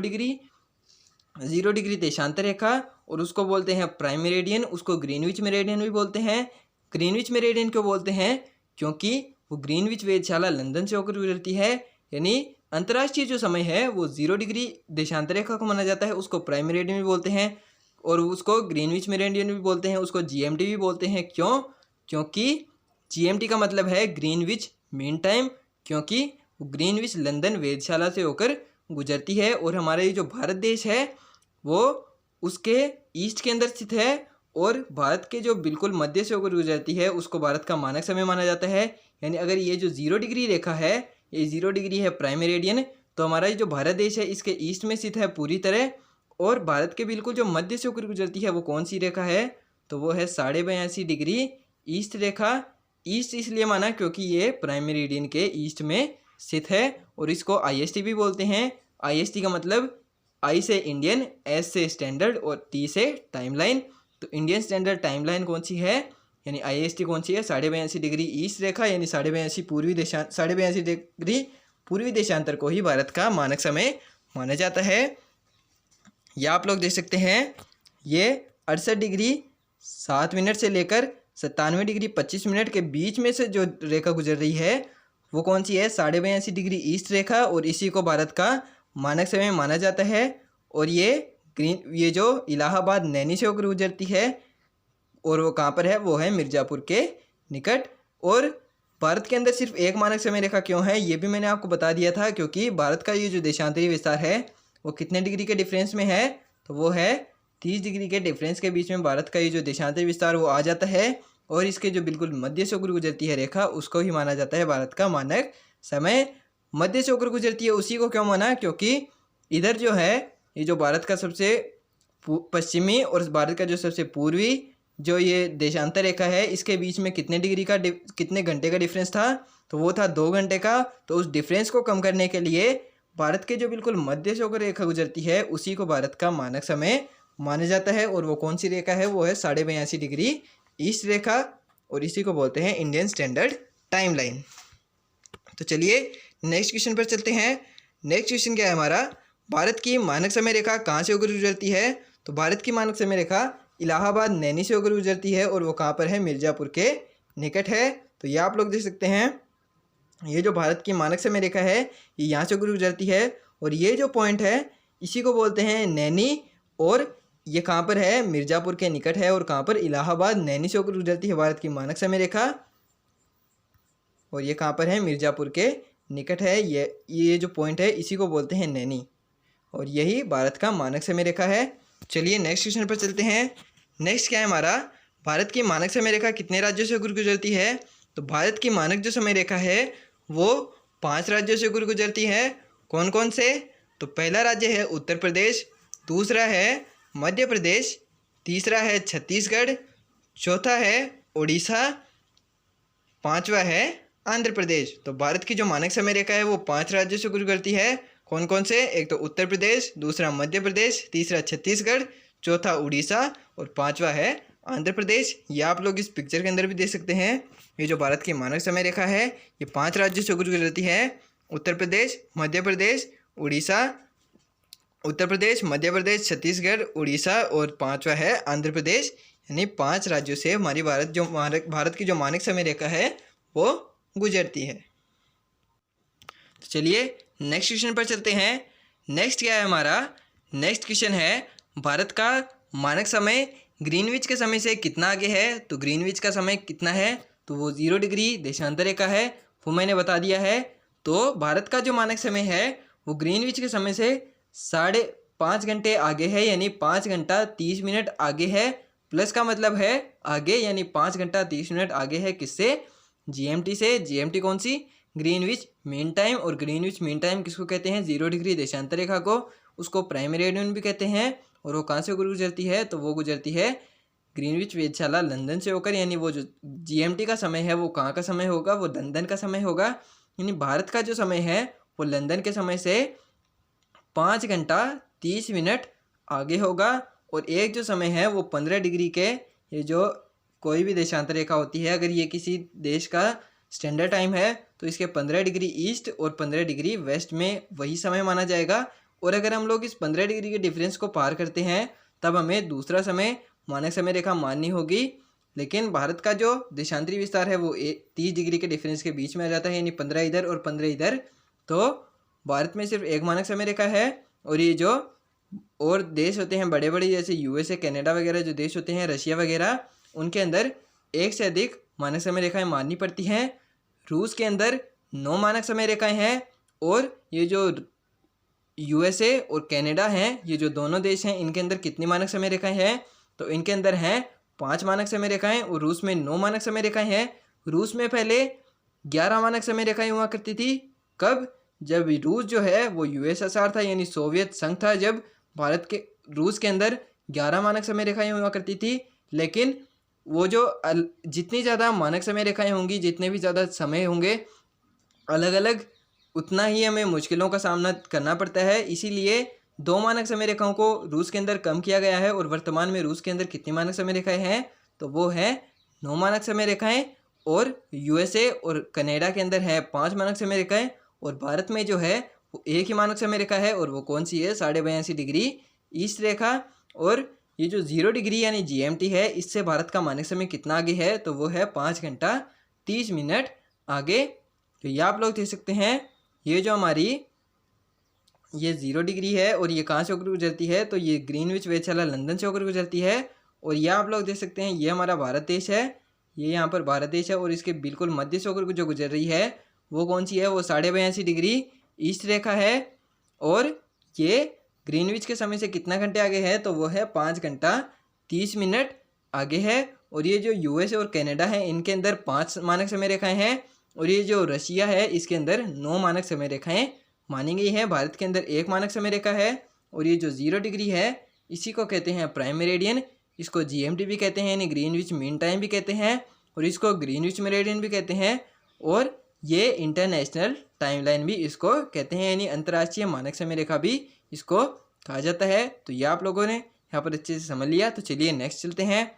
डिग्री देशांतर रेखा, और उसको बोलते हैं प्राइम मेरिडियन। उसको ग्रीनविच मेरिडियन भी बोलते हैं। ग्रीनविच मेरिडियन क्यों बोलते हैं, क्योंकि वो ग्रीनविच वेधशाला लंदन से होकर गुजरती है, यानी अंतर्राष्ट्रीय जो समय है वो 0 डिग्री देशांतर रेखा को माना जाता है, उसको प्राइम मेरिडियन भी बोलते हैं, और उसको ग्रीनविच मेरिडियन भी बोलते हैं, उसको GMT भी बोलते हैं। क्यों, क्योंकि GMT का मतलब है ग्रीनविच मीन टाइम, क्योंकि ग्रीनविच लंदन वेधशाला से होकर गुजरती है, और हमारा ये जो भारत देश है वो उसके ईस्ट के अंदर स्थित है, और भारत के जो बिल्कुल मध्य से होकर गुजरती है उसको भारत का मानक समय माना जाता है। यानी अगर ये जो 0 डिग्री रेखा है, ये 0 डिग्री है प्राइम मेरिडियन, तो हमारा ये जो भारत देश है इसके ईस्ट में स्थित है पूरी तरह, और भारत के बिल्कुल जो मध्य से होकर गुजरती है वो कौन सी रेखा है, तो वो है 82.5 डिग्री ईस्ट रेखा। ईस्ट इसलिए माना क्योंकि ये प्राइम मेरिडियन के ईस्ट में स्थित है, और इसको IST भी बोलते हैं। IST का मतलब I से इंडियन, S से स्टैंडर्ड और T से टाइमलाइन। तो इंडियन स्टैंडर्ड टाइमलाइन कौन सी है, यानी IST कौन सी है, 82.5 डिग्री ईस्ट रेखा, यानी 82.5 डिग्री पूर्वी देशांतर को ही भारत का मानक समय माना जाता है। या आप लोग देख सकते हैं, ये 68 डिग्री 7 मिनट से लेकर 97 डिग्री 25 मिनट के बीच में से जो रेखा गुजर रही है वो कौन सी है, 82.5 डिग्री ईस्ट रेखा, और इसी को भारत का मानक समय माना जाता है। और ये जो इलाहाबाद नैनी से होकर गुजरती है, और वो कहाँ पर है, वो है मिर्ज़ापुर के निकट। और भारत के अंदर सिर्फ एक मानक समय रेखा क्यों है, ये भी मैंने आपको बता दिया था, क्योंकि भारत का ये जो देशांतरी विस्तार है वो कितने डिग्री के डिफरेंस में है, तो वो है 30 डिग्री के डिफरेंस के बीच में भारत का ये जो देशांतरी विस्तार वो आ जाता है और इसके जो बिल्कुल मध्य से होकर गुजरती है रेखा उसको ही माना जाता है भारत का मानक समय। मध्य से होकर गुजरती है उसी को क्यों माना, क्योंकि इधर जो है ये जो भारत का सबसे पश्चिमी और भारत का जो सबसे पूर्वी जो ये देशांतर रेखा है इसके बीच में कितने घंटे का डिफरेंस था, तो वो था 2 घंटे का। तो उस डिफरेंस को कम करने के लिए भारत के जो बिल्कुल मध्य से होकर रेखा गुजरती है उसी को भारत का मानक समय माना जाता है। और वो कौन सी रेखा है, वो है 82.5 डिग्री ईस्ट रेखा और इसी को बोलते हैं इंडियन स्टैंडर्ड टाइम लाइन। तो चलिए नेक्स्ट क्वेश्चन पर चलते हैं। नेक्स्ट क्वेश्चन क्या है हमारा, भारत की मानक समय रेखा कहाँ से होकर गुजरती है। तो भारत की मानक समय रेखा इलाहाबाद नैनी से होकर गुजरती है और वो कहाँ पर है, मिर्ज़ापुर के निकट है। तो ये आप लोग देख सकते हैं, ये जो भारत की मानक समय रेखा है ये यहाँ से होकर गुजरती है और ये जो पॉइंट है इसी को बोलते हैं नैनी और ये कहाँ पर है, मिर्ज़ापुर के निकट है। और कहाँ पर, इलाहाबाद नैनी से होकर गुजरती है भारत की मानक समय रेखा और ये कहाँ पर है, मिर्ज़ापुर के निकट है। ये जो पॉइंट है इसी को बोलते हैं नैनी और यही भारत का मानक समय रेखा है। चलिए नेक्स्ट क्वेश्चन पर चलते हैं। नेक्स्ट क्या है हमारा, भारत की मानक समय रेखा कितने राज्यों से होकर गुजरती है। तो भारत की मानक जो समय रेखा है वो 5 राज्यों से होकर गुजरती है। कौन कौन से, तो पहला राज्य है उत्तर प्रदेश, दूसरा है मध्य प्रदेश, तीसरा है छत्तीसगढ़, चौथा है उड़ीसा, पांचवा है आंध्र प्रदेश। तो भारत की जो मानक समय रेखा है वो 5 राज्यों से गुजरती है। कौन कौन से, एक तो उत्तर प्रदेश, दूसरा मध्य प्रदेश, तीसरा छत्तीसगढ़, चौथा उड़ीसा और पांचवा है आंध्र प्रदेश। ये आप लोग इस पिक्चर के अंदर भी देख सकते हैं। ये जो भारत की मानक समय रेखा है ये 5 राज्यों से गुजरती है, उत्तर प्रदेश, मध्य प्रदेश, उड़ीसा, उत्तर प्रदेश, मध्य प्रदेश, छत्तीसगढ़, उड़ीसा और पांचवा है आंध्र प्रदेश। यानी 5 राज्यों से हमारी भारत की जो मानक समय रेखा है वो गुजरती है। तो चलिए नेक्स्ट क्वेश्चन पर चलते हैं। नेक्स्ट क्या है हमारा, नेक्स्ट क्वेश्चन है भारत का मानक समय ग्रीनविच के समय से कितना आगे है। तो ग्रीनविच का समय कितना है, तो वो 0 डिग्री देशांतर रेखा है, वो मैंने बता दिया है। तो भारत का जो मानक समय है वो ग्रीनविच के समय से 5.5 घंटे आगे है, यानी 5 घंटा 30 मिनट आगे है। प्लस का मतलब है आगे, यानी 5 घंटा 30 मिनट आगे है किससे, जीएमटी से। जीएमटी कौन सी, ग्रीनविच मीन टाइम। और ग्रीनविच मीन टाइम किसको कहते हैं, 0 डिग्री देशांतर रेखा को, उसको प्राइम मेरिडियन भी कहते हैं। और वो कहाँ से गुजरती है, तो वो गुजरती है ग्रीनविच वेधशाला लंदन से होकर। यानी वो जो जीएमटी का समय है वो कहाँ का समय होगा, वो लंदन का समय होगा। यानी भारत का जो समय है वो लंदन के समय से 5 घंटा 30 मिनट आगे होगा। और एक जो समय है वो 15 डिग्री के, ये जो कोई भी देशांतर रेखा होती है अगर ये किसी देश का स्टैंडर्ड टाइम है तो इसके 15 डिग्री ईस्ट और 15 डिग्री वेस्ट में वही समय माना जाएगा। और अगर हम लोग इस 15 डिग्री के डिफरेंस को पार करते हैं तब हमें दूसरा समय मानक समय रेखा माननी होगी। लेकिन भारत का जो देशांतरी विस्तार है वो 30 डिग्री के डिफरेंस के बीच में आ जाता है, यानी 15 इधर और 15 इधर। तो भारत में सिर्फ एक मानक समय रेखा है। और ये जो और देश होते हैं बड़े बड़े जैसे यूएसए, कनाडा वगैरह जो देश होते हैं, रशिया वगैरह, उनके अंदर 1 से अधिक मानक समय रेखाएं माननी पड़ती हैं। रूस के अंदर 9 मानक समय रेखाएं हैं। और ये जो यूएसए और कनाडा हैं, ये जो दोनों देश हैं, इनके अंदर कितनी मानक समय रेखाएं हैं, तो इनके अंदर हैं 5 मानक समय रेखाएं और रूस में 9 मानक समय रेखाएं हैं। रूस में पहले 11 मानक समय रेखाएं हुआ करती थी। कब, जब रूस जो है वो यूएसएसआर था, यानी सोवियत संघ था, जब रूस के अंदर 11 मानक समय रेखाएं हुआ करती थी। लेकिन वो जो जितनी ज़्यादा मानक समय रेखाएं होंगी, जितने भी ज़्यादा समय होंगे अलग अलग, उतना ही हमें मुश्किलों का सामना करना पड़ता है। इसीलिए 2 मानक समय रेखाओं को रूस के अंदर कम किया गया है। और वर्तमान में रूस के अंदर कितनी मानक समय रेखाएं हैं, तो वो है 9 मानक समय रेखाएं। और यूएसए और कनाडा के अंदर है 5 मानक समय रेखाएं। और भारत में जो है वो एक ही मानक समय रेखा है, और वो कौन सी है, 82.5 डिग्री ईस्ट रेखा। और ये जो 0 डिग्री यानी जीएमटी है, इससे भारत का मानक समय कितना आगे है, तो वो है 5 घंटा 30 मिनट आगे। तो ये आप लोग देख सकते हैं, ये जो हमारी ये 0 डिग्री है और ये कहाँ से होकर गुजरती है, तो ये ग्रीनविच वेधशाला लंदन से होकर गुजरती है। और ये आप लोग देख सकते हैं, ये हमारा भारत देश है, ये यहाँ पर भारत देश है। और इसके बिल्कुल मध्य से होकर जो गुजर रही है वो कौन सी है, वो 82.5 डिग्री ईस्ट रेखा है। और ये ग्रीनविच के समय से कितना घंटे आगे है, तो वो है 5 घंटा 30 मिनट आगे है। और ये जो यूएस और कनाडा है इनके अंदर 5 मानक समय रेखाएं हैं, और ये जो रशिया है इसके अंदर 9 मानक समय रेखाएं मानी गई है। भारत के अंदर 1 मानक समय रेखा है, और ये जो 0 डिग्री है इसी को कहते हैं प्राइम मेरिडियन। इसको जीएमटी भी कहते हैं यानी ग्रीनविच मीन टाइम भी कहते हैं, और इसको ग्रीनविच मेरिडियन भी कहते हैं, और ये इंटरनेशनल टाइमलाइन भी इसको कहते हैं यानी अंतर्राष्ट्रीय मानक समय रेखा भी इसको कहा जाता है। तो ये आप लोगों ने यहाँ पर अच्छे से समझ लिया। तो चलिए नेक्स्ट चलते हैं।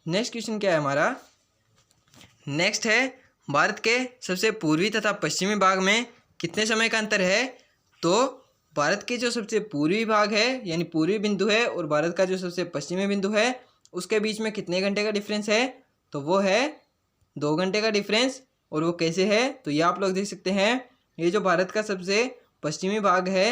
नेक्स्ट क्वेश्चन क्या है हमारा, नेक्स्ट है भारत के सबसे पूर्वी तथा पश्चिमी भाग में कितने समय का अंतर है। तो भारत के जो सबसे पूर्वी भाग है यानी पूर्वी बिंदु है और भारत का जो सबसे पश्चिमी बिंदु है उसके बीच में कितने घंटे का डिफरेंस है, तो वो है 2 घंटे का डिफरेंस। और वो कैसे है, तो ये आप लोग देख सकते हैं। ये जो भारत का सबसे पश्चिमी भाग है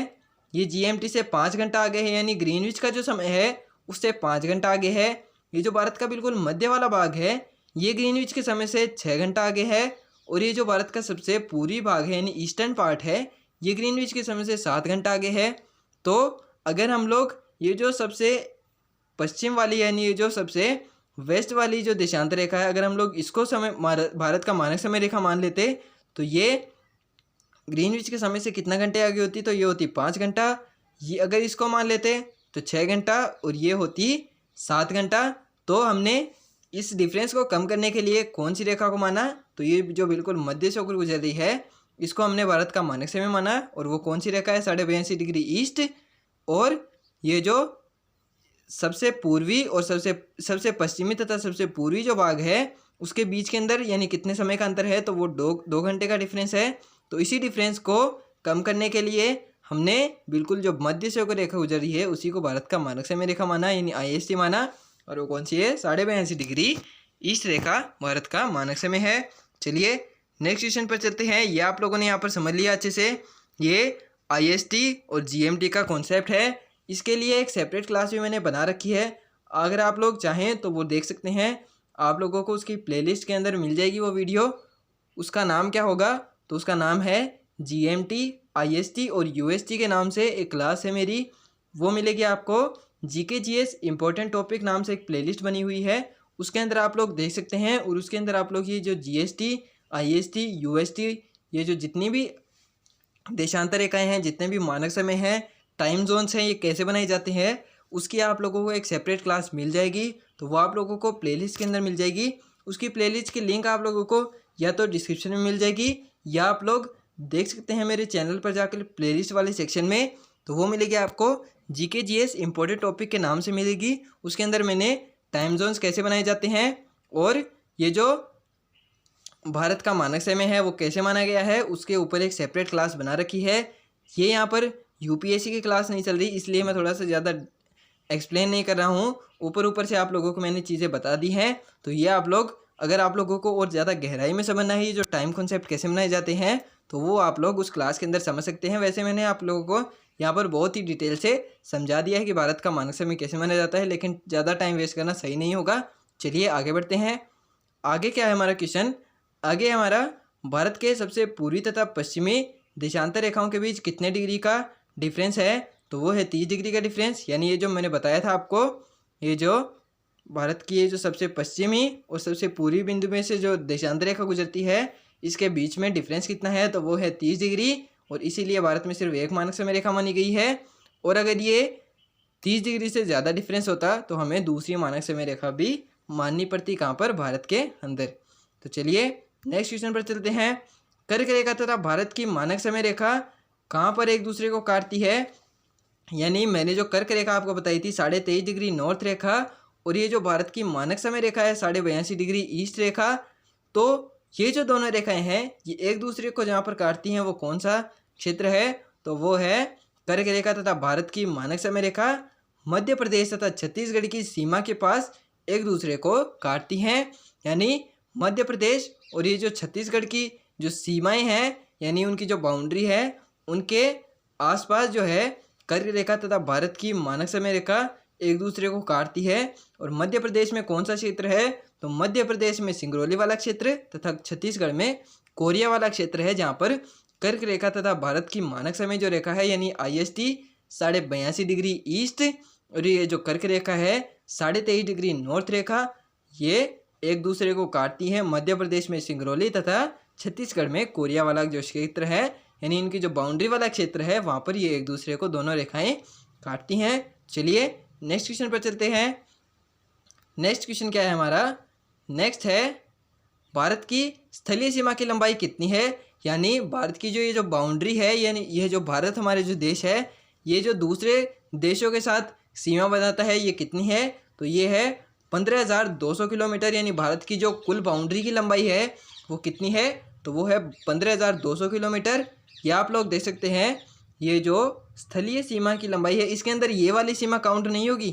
ये जीएमटी से 5 घंटा आगे है यानी ग्रीनविच का जो समय है उससे 5 घंटा आगे है। ये जो भारत का बिल्कुल मध्य वाला भाग है ये ग्रीनविच के समय से 6 घंटा आगे है। और ये जो भारत का सबसे पूर्वी भाग है यानी ईस्टर्न पार्ट है ये ग्रीनविच के समय से 7 घंटा आगे है। तो अगर हम लोग ये जो सबसे पश्चिम वाली यानी ये जो सबसे वेस्ट वाली जो देशांतर रेखा है अगर हम लोग इसको समय भारत का मानक समय रेखा मान लेते तो ये ग्रीनविच के समय से कितना घंटे आगे होती, तो ये होती 5 घंटा। ये अगर इसको मान लेते तो 6 घंटा और ये होती 7 घंटा। तो हमने इस डिफरेंस को कम करने के लिए कौन सी रेखा को माना, तो ये जो बिल्कुल मध्य से होकर गुजर रही है इसको हमने भारत का मानक समय माना। और वो कौन सी रेखा है, 82.5 डिग्री ईस्ट। और ये जो सबसे पूर्वी और सबसे पश्चिमी तथा सबसे पूर्वी जो भाग है उसके बीच के अंदर यानी कितने समय का अंतर है, तो वो 2 घंटे का डिफरेंस है। तो इसी डिफरेंस को कम करने के लिए हमने बिल्कुल जो मध्य से होकर रेखा गुजर रही है उसी को भारत का मानक समय रेखा माना यानी आईएसटी माना। और वो कौन सी है, 82.5 डिग्री ईस्ट रेखा भारत का मानक समय है। चलिए नेक्स्ट क्वेश्चन पर चलते हैं। ये आप लोगों ने यहाँ पर समझ लिया अच्छे से, ये आईएसटी और जीएमटी का कॉन्सेप्ट है। इसके लिए एक सेपरेट क्लास भी मैंने बना रखी है, अगर आप लोग चाहें तो वो देख सकते हैं। आप लोगों को उसकी प्लेलिस्ट के अंदर मिल जाएगी वो वीडियो। उसका नाम क्या होगा, तो उसका नाम है जीएमटी, आईएसटी और यूएसटी के नाम से एक क्लास है मेरी, वो मिलेगी आपको। जीके जीएस इंपॉर्टेंट टॉपिक नाम से एक प्लेलिस्ट बनी हुई है, उसके अंदर आप लोग देख सकते हैं। और उसके अंदर आप लोग ये जो जीएसटी, आईएसटी, यूएसटी ये जो जितनी भी देशांतर रेखाएँ हैं, जितने भी मानक समय हैं, टाइम जोन्स हैं, ये कैसे बनाए जाते हैं उसकी आप लोगों को एक सेपरेट क्लास मिल जाएगी। तो वो आप लोगों को प्लेलिस्ट के अंदर मिल जाएगी। उसकी प्लेलिस्ट की लिंक आप लोगों को या तो डिस्क्रिप्शन में मिल जाएगी या आप लोग देख सकते हैं मेरे चैनल पर जाकर प्लेलिस्ट वाले सेक्शन में। तो वो मिलेगी आपको जीके जीएस इंपॉर्टेंट टॉपिक के नाम से मिलेगी। उसके अंदर मैंने टाइम जोन्स कैसे बनाए जाते हैं और ये जो भारत का मानक समय है वो कैसे माना गया है उसके ऊपर एक सेपरेट क्लास बना रखी है। ये यहाँ पर यूपीएससी की क्लास नहीं चल रही इसलिए मैं थोड़ा सा ज़्यादा एक्सप्लेन नहीं कर रहा हूँ, ऊपर से आप लोगों को मैंने चीज़ें बता दी हैं। तो ये आप लोग अगर आप लोगों को और ज़्यादा गहराई में समझना है ये जो टाइम कॉन्सेप्ट कैसे बनाए जाते हैं तो वो आप लोग उस क्लास के अंदर समझ सकते हैं। वैसे मैंने आप लोगों को यहाँ पर बहुत ही डिटेल से समझा दिया है कि भारत का मानक समय कैसे माना जाता है, लेकिन ज़्यादा टाइम वेस्ट करना सही नहीं होगा। चलिए आगे बढ़ते हैं। आगे क्या है हमारा क्वेश्चन, आगे हमारा भारत के सबसे पूर्वी तथा पश्चिमी देशांतर रेखाओं के बीच कितने डिग्री का डिफरेंस है, तो वो है 30 डिग्री का डिफरेंस। यानी ये जो मैंने बताया था आपको, ये जो भारत की ये जो सबसे पश्चिमी और सबसे पूर्वी बिंदु में से जो देशांतर रेखा गुजरती है इसके बीच में डिफरेंस कितना है, तो वो है 30 डिग्री। और इसीलिए भारत में सिर्फ एक मानक समय रेखा मानी गई है। और अगर ये 30 डिग्री से ज़्यादा डिफरेंस होता तो हमें दूसरी मानक समय रेखा भी माननी पड़ती, कहाँ पर, भारत के अंदर। तो चलिए नेक्स्ट क्वेश्चन पर चलते हैं। कर्क रेखा तथा भारत की मानक समय रेखा कहाँ पर एक दूसरे को काटती है। यानी मैंने जो कर्क रेखा आपको बताई थी 23.5 डिग्री नॉर्थ रेखा, और ये जो भारत की मानक समय रेखा है 82.5 डिग्री ईस्ट रेखा। तो ये जो दोनों रेखाएं हैं ये एक दूसरे को जहाँ पर काटती हैं वो कौन सा क्षेत्र है, तो वो है कर्क रेखा तथा भारत की मानक समय रेखा मध्य प्रदेश तथा छत्तीसगढ़ की सीमा के पास एक दूसरे को काटती हैं। यानी मध्य प्रदेश और ये जो छत्तीसगढ़ की जो सीमाएं हैं यानी उनकी जो बाउंड्री है उनके आसपास जो है कर्क रेखा तथा भारत की मानक समय रेखा एक दूसरे को काटती है। और मध्य प्रदेश में कौन सा क्षेत्र है, तो मध्य प्रदेश में सिंगरौली वाला क्षेत्र तथा छत्तीसगढ़ में कोरिया वाला क्षेत्र है, जहाँ पर कर्क रेखा तथा भारत की मानक समय जो रेखा है यानी आईएसटी 82.5 डिग्री ईस्ट, और ये जो कर्क रेखा है 23.5 डिग्री नॉर्थ रेखा, ये एक दूसरे को काटती है। मध्य प्रदेश में सिंगरौली तथा छत्तीसगढ़ में कोरिया वाला जो क्षेत्र है, यानी इनकी जो बाउंड्री वाला क्षेत्र है वहाँ पर ये एक दूसरे को दोनों रेखाएं काटती हैं। चलिए नेक्स्ट क्वेश्चन पर चलते हैं। नेक्स्ट क्वेश्चन क्या है हमारा? नेक्स्ट है भारत की स्थलीय सीमा की लंबाई कितनी है? यानी भारत की जो ये जो बाउंड्री है, यानी ये जो भारत हमारे जो देश है, ये जो दूसरे देशों के साथ सीमा बनाता है, ये कितनी है? तो ये है 15,200 किलोमीटर। यानी भारत की जो कुल बाउंड्री की लंबाई है वो कितनी है? तो वो है 15,200 किलोमीटर। या आप लोग देख सकते हैं ये जो स्थलीय सीमा की लंबाई है, इसके अंदर ये वाली सीमा काउंट नहीं होगी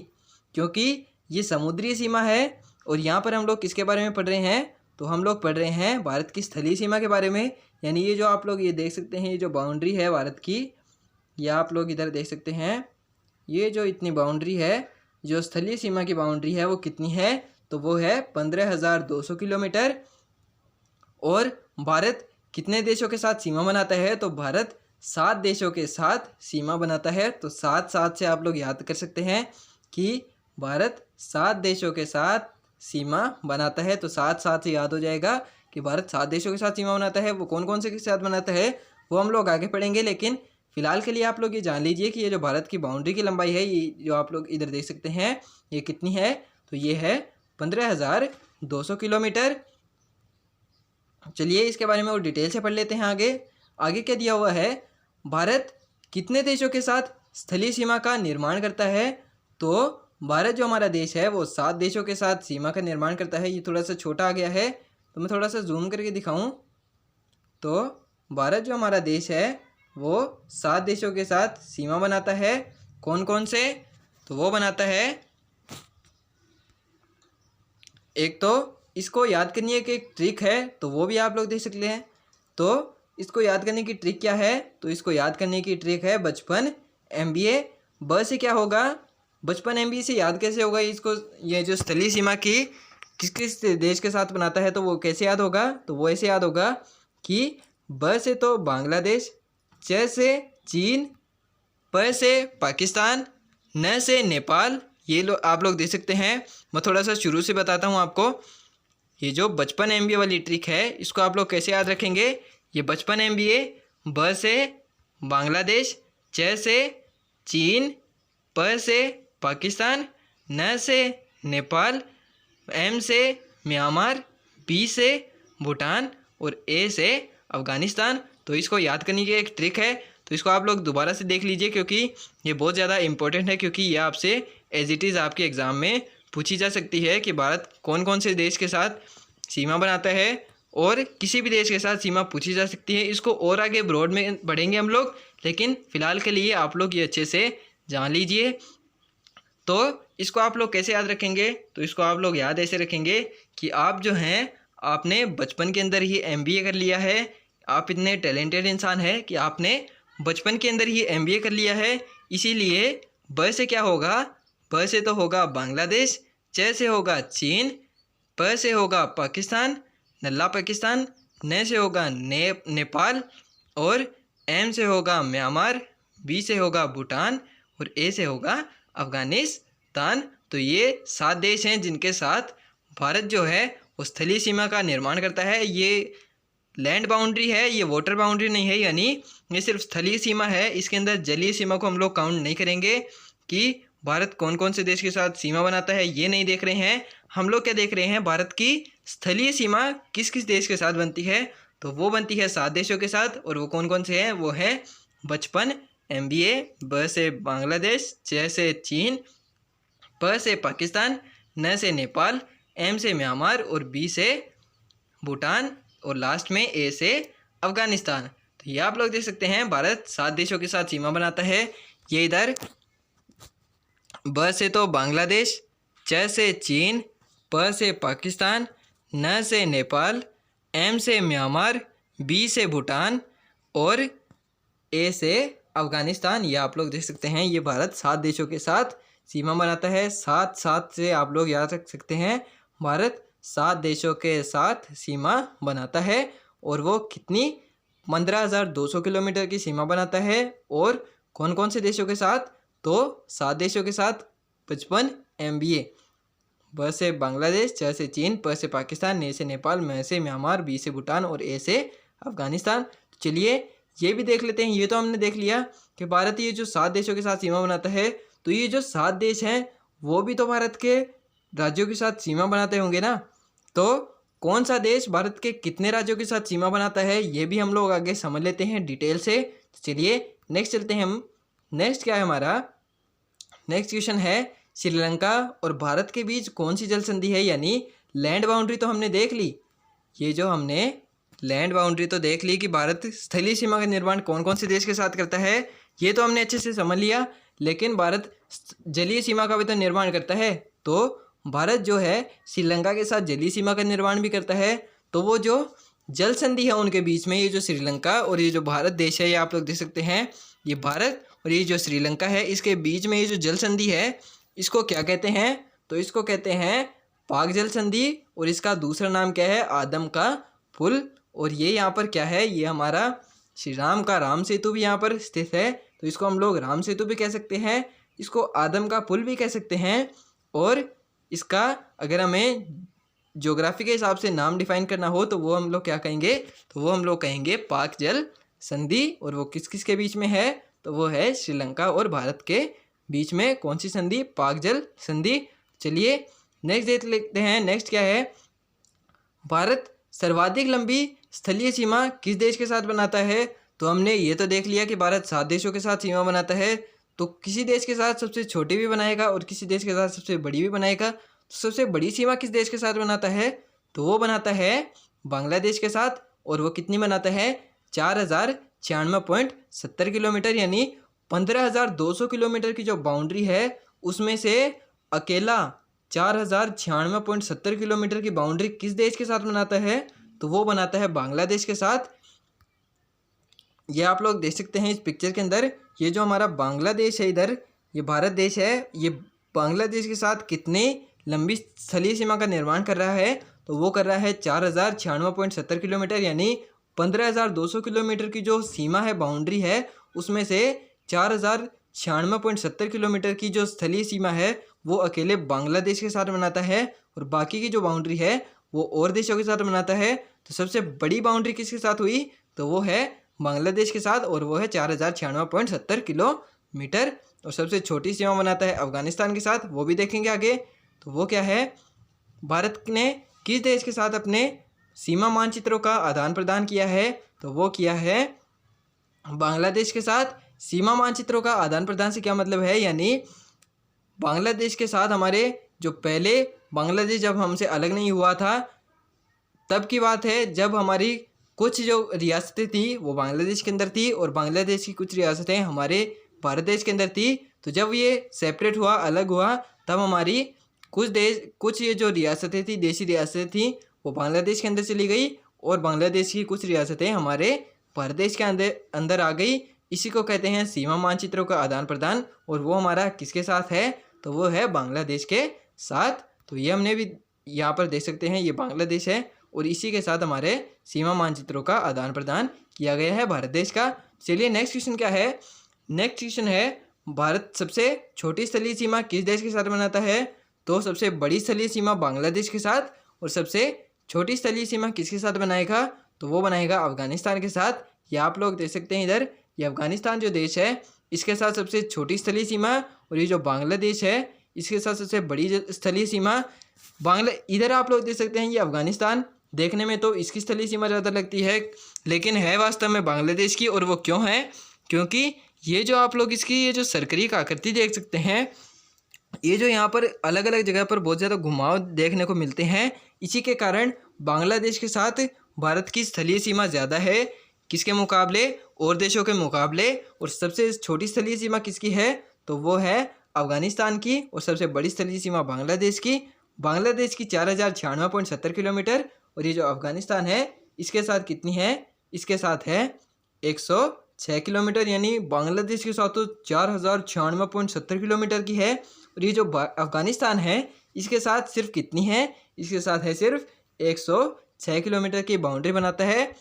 क्योंकि ये समुद्री सीमा है। और यहाँ पर हम लोग किसके बारे में पढ़ रहे हैं? तो हम लोग पढ़ रहे हैं भारत की स्थलीय सीमा के बारे में। यानी ये जो आप लोग ये देख सकते हैं, ये जो बाउंड्री है भारत की, या आप लोग इधर देख सकते हैं, ये जो इतनी बाउंड्री है, जो स्थलीय सीमा की बाउंड्री है वो कितनी है? तो वो है 15,200 किलोमीटर। और भारत कितने देशों के साथ सीमा बनाता है? तो भारत 7 देशों के साथ सीमा बनाता है। तो 7 से आप लोग याद कर सकते हैं कि भारत 7 देशों के साथ सीमा बनाता है। तो 7 से याद हो जाएगा कि भारत 7 देशों के साथ सीमा बनाता है। वो कौन कौन से के साथ बनाता है वो हम लोग आगे पढ़ेंगे, लेकिन फिलहाल के लिए आप लोग ये जान लीजिए कि ये जो भारत की बाउंड्री की लंबाई है, ये जो आप लोग इधर देख सकते हैं, ये कितनी है? तो ये है 15,200 किलोमीटर। चलिए इसके बारे में और डिटेल से पढ़ लेते हैं। आगे क्या दिया हुआ है? भारत कितने देशों के साथ स्थलीय सीमा का निर्माण करता है? तो भारत जो हमारा देश है वो 7 देशों के साथ सीमा का निर्माण करता है। ये थोड़ा सा छोटा आ गया है, तो मैं थोड़ा सा जूम करके दिखाऊं तो भारत जो हमारा देश है वो 7 देशों के साथ सीमा बनाता है। कौन कौन से? तो वो बनाता है, एक तो इसको याद करने की एक ट्रिक है, तो वो भी आप लोग देख सकते हैं। तो इसको याद करने की ट्रिक क्या है? तो इसको याद करने की ट्रिक है बचपन MBA। ब से क्या होगा? बचपन MBA से याद कैसे होगा इसको? ये जो स्थलीय सीमा की किस किस देश के साथ बनाता है तो वो कैसे याद होगा? तो वो ऐसे याद होगा कि ब से तो बांग्लादेश, च से चीन, प से पाकिस्तान, न से नेपाल। ये आप लोग देख सकते हैं। मैं थोड़ा सा शुरू से बताता हूँ आपको। ये जो बचपन MBA वाली ट्रिक है इसको आप लोग कैसे याद रखेंगे? ये बचपन MBA, ब से बांग्लादेश, च से चीन, प से पाकिस्तान, न से नेपाल, M से म्यांमार, B से भूटान और A से अफ़गानिस्तान। तो इसको याद करने की एक ट्रिक है, तो इसको आप लोग दोबारा से देख लीजिए क्योंकि ये बहुत ज़्यादा इंपॉर्टेंट है, क्योंकि ये आपसे एज इट इज़ आपके एग्ज़ाम में पूछी जा सकती है कि भारत कौन कौन से देश के साथ सीमा बनाता है, और किसी भी देश के साथ सीमा पूछी जा सकती है। इसको और आगे ब्रॉड में पढ़ेंगे हम लोग, लेकिन फ़िलहाल के लिए आप लोग ये अच्छे से जान लीजिए। तो इसको आप लोग कैसे याद रखेंगे? तो इसको आप लोग याद ऐसे रखेंगे कि आप जो हैं आपने बचपन के अंदर ही MBA कर लिया है। आप इतने टैलेंटेड इंसान हैं कि आपने बचपन के अंदर ही MBA कर लिया है। इसीलिए ब से क्या होगा? ब से तो होगा बांग्लादेश, च से होगा चीन, प से होगा पाकिस्तान, नल्ला पाकिस्तान, न से होगा नेपाल, और M से होगा म्यांमार, B से होगा भूटान और A से होगा अफ़गानिस्तान। तो ये 7 देश हैं जिनके साथ भारत जो है वो स्थलीय सीमा का निर्माण करता है। ये लैंड बाउंड्री है, ये वाटर बाउंड्री नहीं है, यानी ये सिर्फ स्थलीय सीमा है। इसके अंदर जलीय सीमा को हम लोग काउंट नहीं करेंगे कि भारत कौन कौन से देश के साथ सीमा बनाता है, ये नहीं देख रहे हैं। हम लोग क्या देख रहे हैं? भारत की स्थलीय सीमा किस किस देश के साथ बनती है? तो वो बनती है 7 देशों के साथ, और वो कौन कौन से हैं? वो है बचपन MBA, ब से बांग्लादेश, च से चीन, प से पाकिस्तान, न से नेपाल, M से म्यांमार और B से भूटान और लास्ट में A से अफ़गानिस्तान। तो ये आप लोग देख सकते हैं भारत 7 देशों के साथ सीमा बनाता है। ये इधर ब से तो बांग्लादेश, च से चीन, प से पाकिस्तान, न से नेपाल, M से म्यांमार, B से भूटान और A से अफ़गानिस्तान। ये आप लोग देख सकते हैं। ये भारत 7 देशों के साथ सीमा बनाता है। 7 से आप लोग याद रख सकते हैं भारत 7 देशों के साथ सीमा बनाता है, और वो कितनी? 15,200 किलोमीटर की सीमा बनाता है। और कौन कौन से देशों के साथ? तो 7 देशों के साथ 55 MBA। ब से बांग्लादेश, च से चीन, प से पाकिस्तान, न से नेपाल, म से म्यांमार, बी से भूटान और ए से अफगानिस्तान। तो चलिए ये भी देख लेते हैं। ये तो हमने देख लिया कि भारत ये जो 7 देशों के साथ सीमा बनाता है, तो ये जो 7 देश हैं वो भी तो भारत के राज्यों के साथ सीमा बनाते होंगे ना। तो कौन सा देश भारत के कितने राज्यों के साथ सीमा बनाता है ये भी हम लोग आगे समझ लेते हैं डिटेल से। चलिए नेक्स्ट चलते हैं हम। नेक्स्ट क्या है हमारा? नेक्स्ट क्वेश्चन है श्रीलंका और भारत के बीच कौन सी जल संधि है, यानी लैंड बाउंड्री तो हमने देख ली। ये जो हमने लैंड बाउंड्री तो देख ली कि भारत स्थलीय सीमा का निर्माण कौन कौन से देश के साथ करता है, ये तो हमने अच्छे से समझ लिया। लेकिन भारत जलीय सीमा का भी तो निर्माण करता है। तो भारत जो है श्रीलंका के साथ जलीय सीमा का निर्माण भी करता है। तो वो जो जल संधि है उनके बीच में, ये जो श्रीलंका और ये जो भारत देश है, ये आप लोग देख सकते हैं, ये भारत और ये जो श्रीलंका है, इसके बीच में ये जो जल संधि है इसको क्या कहते हैं? तो इसको कहते हैं पाक जल संधि। और इसका दूसरा नाम क्या है? आदम का पुल। और ये यहाँ पर क्या है? ये हमारा श्री राम का राम सेतु भी यहाँ पर स्थित है। तो इसको हम लोग राम सेतु भी कह सकते हैं, इसको आदम का पुल भी कह सकते हैं। और इसका अगर हमें ज्योग्राफी के हिसाब से नाम डिफाइन करना हो तो वो हम लोग क्या कहेंगे? तो वो हम लोग कहेंगे पाक जल संधि। और वो किस किस के बीच में है? तो वो है श्रीलंका और भारत के बीच में। कौन सी संधि? पाक जल संधि। चलिए नेक्स्ट देख लेते हैं। नेक्स्ट क्या है? भारत सर्वाधिक लंबी स्थलीय सीमा किस देश के साथ बनाता है? तो हमने ये तो देख लिया कि भारत 7 देशों के साथ सीमा बनाता है। तो किसी देश के साथ सबसे छोटी भी बनाएगा और किसी देश के साथ सबसे बड़ी भी बनाएगा। तो सबसे बड़ी सीमा किस देश के साथ बनाता है? तो वो बनाता है बांग्लादेश के साथ। और वो कितनी बनाता है? 4096.70 किलोमीटर, यानी 15,200 किलोमीटर की जो बाउंड्री है उसमें से अकेला 4096.70 किलोमीटर की बाउंड्री किस देश के साथ बनाता है? तो वो बनाता है बांग्लादेश के साथ। ये आप लोग देख सकते हैं इस पिक्चर के अंदर, ये जो हमारा बांग्लादेश है इधर, ये भारत देश है, ये बांग्लादेश के साथ कितनी लंबी स्थलीय सीमा का निर्माण कर रहा है? तो वो कर रहा है 4096.70 किलोमीटर, यानी 15,200 किलोमीटर की जो सीमा है, बाउंड्री है, उसमें से 4096.70 किलोमीटर की जो स्थलीय सीमा है वो अकेले बांग्लादेश के साथ बनाता है। और बाकी की जो बाउंड्री है वो और देशों के साथ बनाता है। तो सबसे बड़ी बाउंड्री किसके साथ हुई? तो वो है बांग्लादेश के साथ, और वो है 4096.70 किलोमीटर। और सबसे छोटी सीमा बनाता है अफगानिस्तान के साथ, वो भी देखेंगे आगे। तो वो क्या है? भारत ने किस देश के साथ अपने सीमा मानचित्रों का आदान प्रदान किया है? तो वो किया है बांग्लादेश के साथ। सीमा मानचित्रों का आदान प्रदान से क्या मतलब है? यानी बांग्लादेश के साथ हमारे जो पहले बांग्लादेश जब हमसे अलग नहीं हुआ था तब की बात है, जब हमारी कुछ जो रियासतें थी वो बांग्लादेश के अंदर थी और बांग्लादेश की कुछ रियासतें हमारे भारत देश के अंदर थी। तो जब ये सेपरेट हुआ, अलग हुआ, तब हमारी कुछ ये जो रियासतें थी, देशी रियासतें थी, वो बांग्लादेश के अंदर चली गई और बांग्लादेश की कुछ रियासतें हमारे भारत देश के अंदर आ गई। इसी को कहते हैं सीमा मानचित्रों का आदान प्रदान। और वो हमारा किसके साथ है? तो वो है बांग्लादेश के साथ। तो ये हमने भी यहाँ पर देख सकते हैं, ये बांग्लादेश है और इसी के साथ हमारे सीमा मानचित्रों का आदान प्रदान किया गया है भारत देश का। चलिए नेक्स्ट क्वेश्चन क्या है? नेक्स्ट क्वेश्चन है भारत सबसे छोटी स्थलीय सीमा किस देश के साथ बनाता है? तो सबसे बड़ी स्थलीय सीमा बांग्लादेश के साथ, और सबसे छोटी स्थलीय सीमा किसके साथ बनाएगा? तो वो बनाएगा अफगानिस्तान के साथ। ये आप लोग देख सकते हैं इधर, ये अफगानिस्तान जो देश है इसके साथ सबसे छोटी स्थलीय सीमा, और ये जो बांग्लादेश है इसके साथ सबसे बड़ी स्थलीय सीमा इधर आप लोग देख सकते हैं, ये अफगानिस्तान। देखने में तो इसकी स्थलीय सीमा ज़्यादा लगती है, लेकिन है वास्तव में बांग्लादेश की। और वो क्यों है? क्योंकि ये जो आप लोग इसकी ये जो सर्करी का आकृति देख सकते हैं, ये जो यहाँ पर अलग अलग जगह पर बहुत ज़्यादा घुमाव देखने को मिलते हैं, इसी के कारण बांग्लादेश के साथ भारत की स्थलीय सीमा ज़्यादा है। किसके मुकाबले? और देशों के मुकाबले। और सबसे छोटी स्थलीय सीमा किसकी है? तो वो है अफगानिस्तान की। और सबसे बड़ी स्थलीय सीमा बांग्लादेश की 4096.70 किलोमीटर। और ये जो अफगानिस्तान है इसके साथ कितनी है? इसके साथ है 106 किलोमीटर, यानी बांग्लादेश के साथ तो 4096.70 किलोमीटर की है। और ये जो अफगानिस्तान है इसके साथ सिर्फ कितनी है? इसके साथ है सिर्फ 106 किलोमीटर की बाउंड्री बनाता है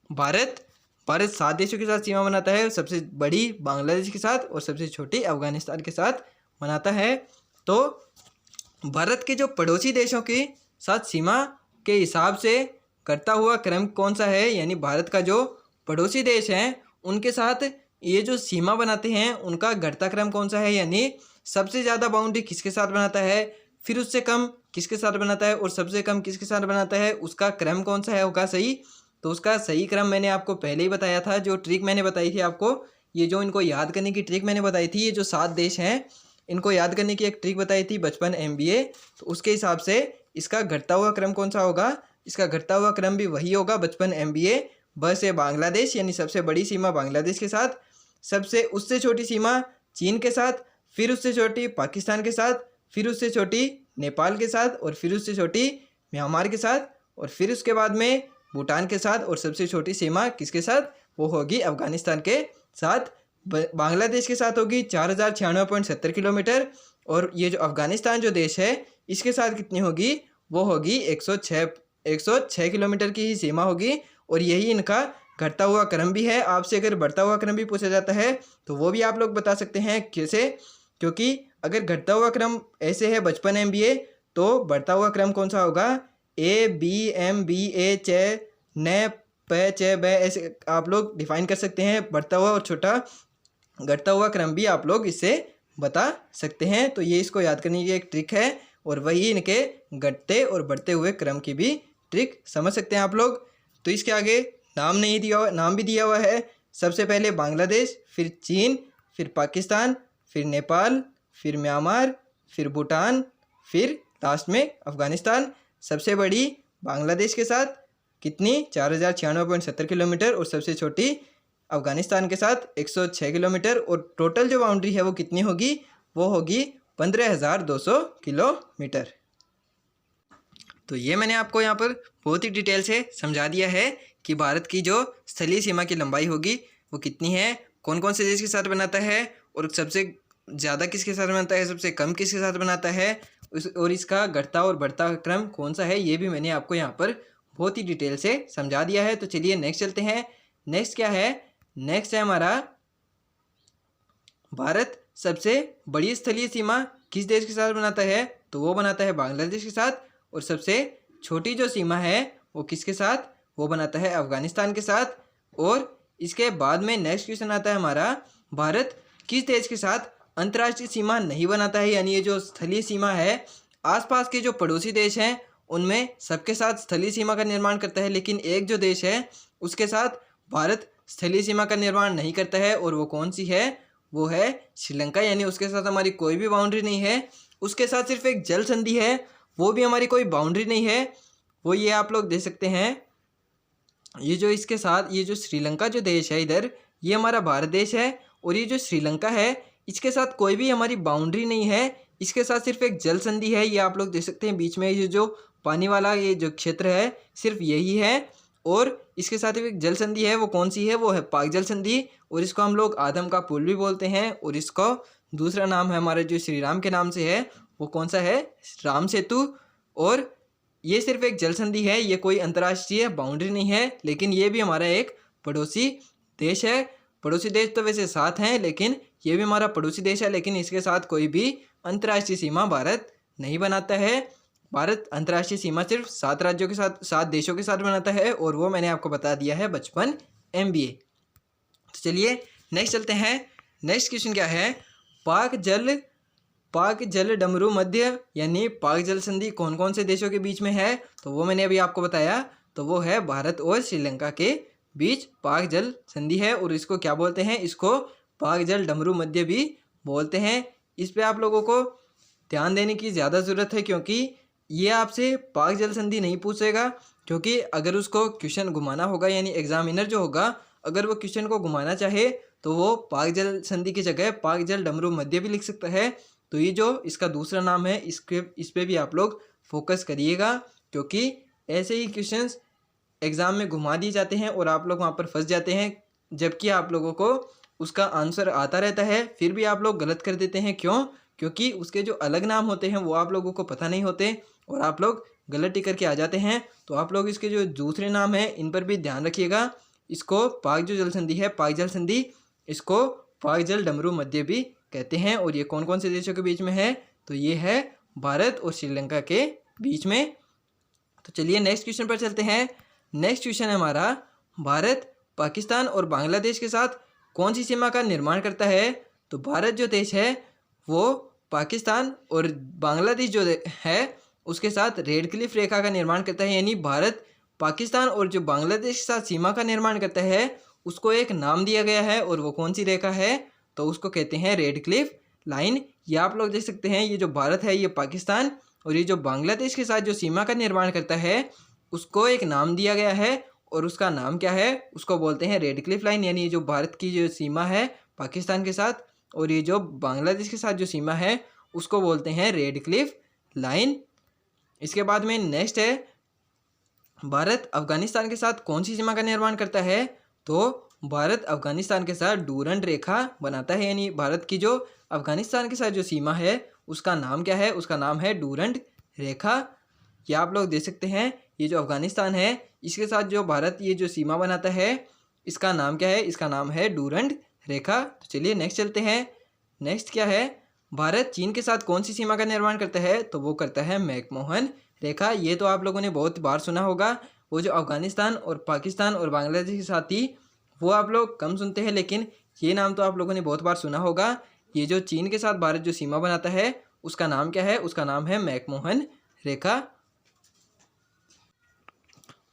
भारत। भारत 7 देशों के साथ सीमा बनाता है, सबसे बड़ी बांग्लादेश के साथ और सबसे छोटी अफगानिस्तान के साथ बनाता है। तो भारत के जो पड़ोसी देशों के साथ सीमा के हिसाब से करता हुआ क्रम कौन सा है, यानी भारत का जो पड़ोसी देश हैं उनके साथ ये जो सीमा बनाते हैं उनका घटता क्रम कौन सा है, यानी सबसे ज़्यादा बाउंड्री किसके साथ बनाता है, फिर उससे कम किसके साथ बनाता है और सबसे कम किसके साथ बनाता है, उसका क्रम कौन सा है होगा सही। तो उसका सही क्रम मैंने आपको पहले ही बताया था, जो ट्रिक मैंने बताई थी आपको, ये जो इनको याद करने की ट्रिक मैंने बताई थी, ये जो 7 देश हैं इनको याद करने की एक ट्रिक बताई थी बचपन MBA, तो उसके हिसाब से इसका घटता हुआ क्रम कौन सा होगा, इसका घटता हुआ क्रम भी वही होगा बचपन MBA। बस है बांग्लादेश, यानी सबसे बड़ी सीमा बांग्लादेश के साथ, सबसे उससे छोटी सीमा चीन के साथ, फिर उससे छोटी पाकिस्तान के साथ, फिर उससे छोटी नेपाल के साथ और फिर उससे छोटी म्यांमार के साथ और फिर उसके बाद में भूटान के साथ और सबसे छोटी सीमा किसके साथ, वो होगी अफगानिस्तान के साथ। बांग्लादेश के साथ होगी 4096.70 किलोमीटर और ये जो अफगानिस्तान जो देश है इसके साथ कितनी होगी, वो होगी 106 किलोमीटर की ही सीमा होगी। और यही इनका घटता हुआ क्रम भी है। आपसे अगर बढ़ता हुआ क्रम भी पूछा जाता है तो वो भी आप लोग बता सकते हैं कैसे, क्योंकि अगर घटता हुआ क्रम ऐसे है बचपन MBA तो बढ़ता हुआ क्रम कौन सा होगा, ABMBA च न प च ब, ऐसे आप लोग डिफाइन कर सकते हैं। बढ़ता हुआ और छोटा घटता हुआ क्रम भी आप लोग इससे बता सकते हैं। तो ये इसको याद करने की एक ट्रिक है और वही इनके घटते और बढ़ते हुए क्रम की भी ट्रिक समझ सकते हैं आप लोग। तो इसके आगे नाम नहीं दिया हुआ, नाम भी दिया हुआ है। सबसे पहले बांग्लादेश, फिर चीन, फिर पाकिस्तान, फिर नेपाल, फिर म्यांमार, फिर भूटान, फिर लास्ट में अफगानिस्तान। सबसे बड़ी बांग्लादेश के साथ कितनी 4096.70 किलोमीटर और सबसे छोटी अफगानिस्तान के साथ 106 किलोमीटर और टोटल जो बाउंड्री है वो कितनी होगी, वो होगी 15,200 किलोमीटर। तो ये मैंने आपको यहाँ पर बहुत ही डिटेल से समझा दिया है कि भारत की जो स्थलीय सीमा की लंबाई होगी वो कितनी है, कौन कौन से देश के साथ बनाता है और सबसे ज़्यादा किसके साथ बनाता है, सबसे कम किसके साथ बनाता है, और इसका घटता और बढ़ता क्रम कौन सा है, ये भी मैंने आपको यहाँ पर बहुत ही डिटेल से समझा दिया है। तो चलिए नेक्स्ट चलते हैं। नेक्स्ट क्या है, नेक्स्ट है हमारा भारत सबसे बड़ी स्थलीय सीमा किस देश के साथ बनाता है, तो वो बनाता है बांग्लादेश के साथ। और सबसे छोटी जो सीमा है वो किसके साथ, वो बनाता है अफगानिस्तान के साथ। और इसके बाद में नेक्स्ट क्वेश्चन आता है हमारा, भारत किस देश के साथ अंतर्राष्ट्रीय सीमा नहीं बनाता है, यानी ये जो स्थलीय सीमा है आसपास के जो पड़ोसी देश हैं उनमें सबके साथ स्थलीय सीमा का निर्माण करता है, लेकिन एक जो देश है उसके साथ भारत स्थलीय सीमा का निर्माण नहीं करता है। और वो कौन सी है, वो है श्रीलंका, यानी उसके साथ हमारी कोई भी बाउंड्री नहीं है। उसके साथ सिर्फ एक जल संधि है, वो भी हमारी कोई बाउंड्री नहीं है। वो ये आप लोग देख सकते हैं, ये जो इसके साथ ये जो श्रीलंका जो देश है इधर, ये हमारा भारत देश है और ये जो श्रीलंका है इसके साथ कोई भी हमारी बाउंड्री नहीं है। इसके साथ सिर्फ एक जल संधि है, ये आप लोग देख सकते हैं बीच में ये जो पानी वाला ये जो क्षेत्र है सिर्फ यही है। और इसके साथ एक जल संधि है, वो कौन सी है, वो है पाक जल संधि और इसको हम लोग आदम का पुल भी बोलते हैं। और इसको दूसरा नाम है हमारे जो श्री राम के नाम से है, वो कौन सा है, राम सेतु। और ये सिर्फ एक जल संधि है, ये कोई अंतर्राष्ट्रीय बाउंड्री नहीं है, लेकिन ये भी हमारा एक पड़ोसी देश है। पड़ोसी देश तो वैसे 7 हैं, लेकिन ये भी हमारा पड़ोसी देश है, लेकिन इसके साथ कोई भी अंतर्राष्ट्रीय सीमा भारत नहीं बनाता है। भारत अंतर्राष्ट्रीय सीमा सिर्फ 7 राज्यों के साथ, 7 देशों के साथ बनाता है और वो मैंने आपको बता दिया है बचपन MBA। तो चलिए नेक्स्ट चलते हैं। नेक्स्ट क्वेश्चन क्या है, पाक जल डमरू मध्य यानी पाक जल संधि कौन कौन से देशों के बीच में है, तो वो मैंने अभी आपको बताया, तो वो है भारत और श्रीलंका के बीच पाक जल संधि है। और इसको क्या बोलते हैं, इसको पाक जल डमरू मध्य भी बोलते हैं। इस पे आप लोगों को ध्यान देने की ज़्यादा ज़रूरत है, क्योंकि ये आपसे पाक जल संधि नहीं पूछेगा, क्योंकि अगर उसको क्वेश्चन घुमाना होगा, यानी एग्जामिनर जो होगा अगर वो क्वेश्चन को घुमाना चाहे तो वो पाक जल संधि की जगह पाक जल डमरू मध्य भी लिख सकता है। तो ये जो इसका दूसरा नाम है इस पे भी आप लोग फोकस करिएगा, क्योंकि ऐसे ही क्वेश्चंस एग्ज़ाम में घुमा दिए जाते हैं और आप लोग वहाँ पर फंस जाते हैं, जबकि आप लोगों को उसका आंसर आता रहता है, फिर भी आप लोग गलत कर देते हैं। क्यों, क्योंकि उसके जो अलग नाम होते हैं वो आप लोगों को पता नहीं होते और आप लोग गलत टिक करके आ जाते हैं। तो आप लोग इसके जो दूसरे नाम हैं इन पर भी ध्यान रखिएगा। इसको पाक जो जल संधि है, पाक जल संधि, इसको पाक जल डमरू मध्य भी कहते हैं। और ये कौन कौन से देशों के बीच में है? तो ये है भारत और श्रीलंका के बीच में। तो चलिए नेक्स्ट क्वेश्चन पर चलते हैं। नेक्स्ट क्वेश्चन है हमारा, भारत पाकिस्तान और बांग्लादेश के साथ कौन सी सीमा का निर्माण करता है? तो भारत जो देश है वो पाकिस्तान और बांग्लादेश जो है उसके साथ रेड क्लिफ रेखा का निर्माण करता है। यानी भारत पाकिस्तान और जो बांग्लादेश के साथ सीमा का निर्माण करता है उसको एक नाम दिया गया है, और वो कौन सी रेखा है? तो उसको कहते हैं रेड क्लिफ लाइन। ये आप लोग देख सकते हैं, ये जो भारत है ये पाकिस्तान और ये जो बांग्लादेश के साथ जो सीमा का निर्माण करता है उसको एक नाम दिया गया है, और उसका नाम क्या है? उसको बोलते हैं रेड क्लिफ लाइन। यानी ये जो भारत की जो सीमा है पाकिस्तान के साथ और ये जो बांग्लादेश के साथ जो सीमा है उसको बोलते हैं रेड क्लिफ लाइन। इसके बाद में नेक्स्ट है, भारत अफगानिस्तान के साथ कौन सी सीमा का निर्माण करता है? तो भारत अफगानिस्तान के साथ डूरंड रेखा बनाता है। यानी भारत की जो अफगानिस्तान के साथ जो सीमा है उसका नाम क्या है? उसका नाम है डूरंड रेखा। ये आप लोग देख सकते हैं, ये जो अफगानिस्तान है इसके साथ जो भारत ये जो सीमा बनाता है इसका नाम क्या है? इसका नाम है डूरंड रेखा। तो चलिए नेक्स्ट चलते हैं। नेक्स्ट क्या है, भारत चीन के साथ कौन सी सीमा का निर्माण करता है? तो वो करता है मैकमोहन रेखा। ये तो आप लोगों ने बहुत बार सुना होगा। वो जो अफगानिस्तान और पाकिस्तान और बांग्लादेश के साथ थी वो आप लोग कम सुनते हैं, लेकिन ये नाम तो आप लोगों ने बहुत बार सुना होगा। ये जो चीन के साथ भारत जो सीमा बनाता है उसका नाम क्या है? उसका नाम है मैकमोहन रेखा।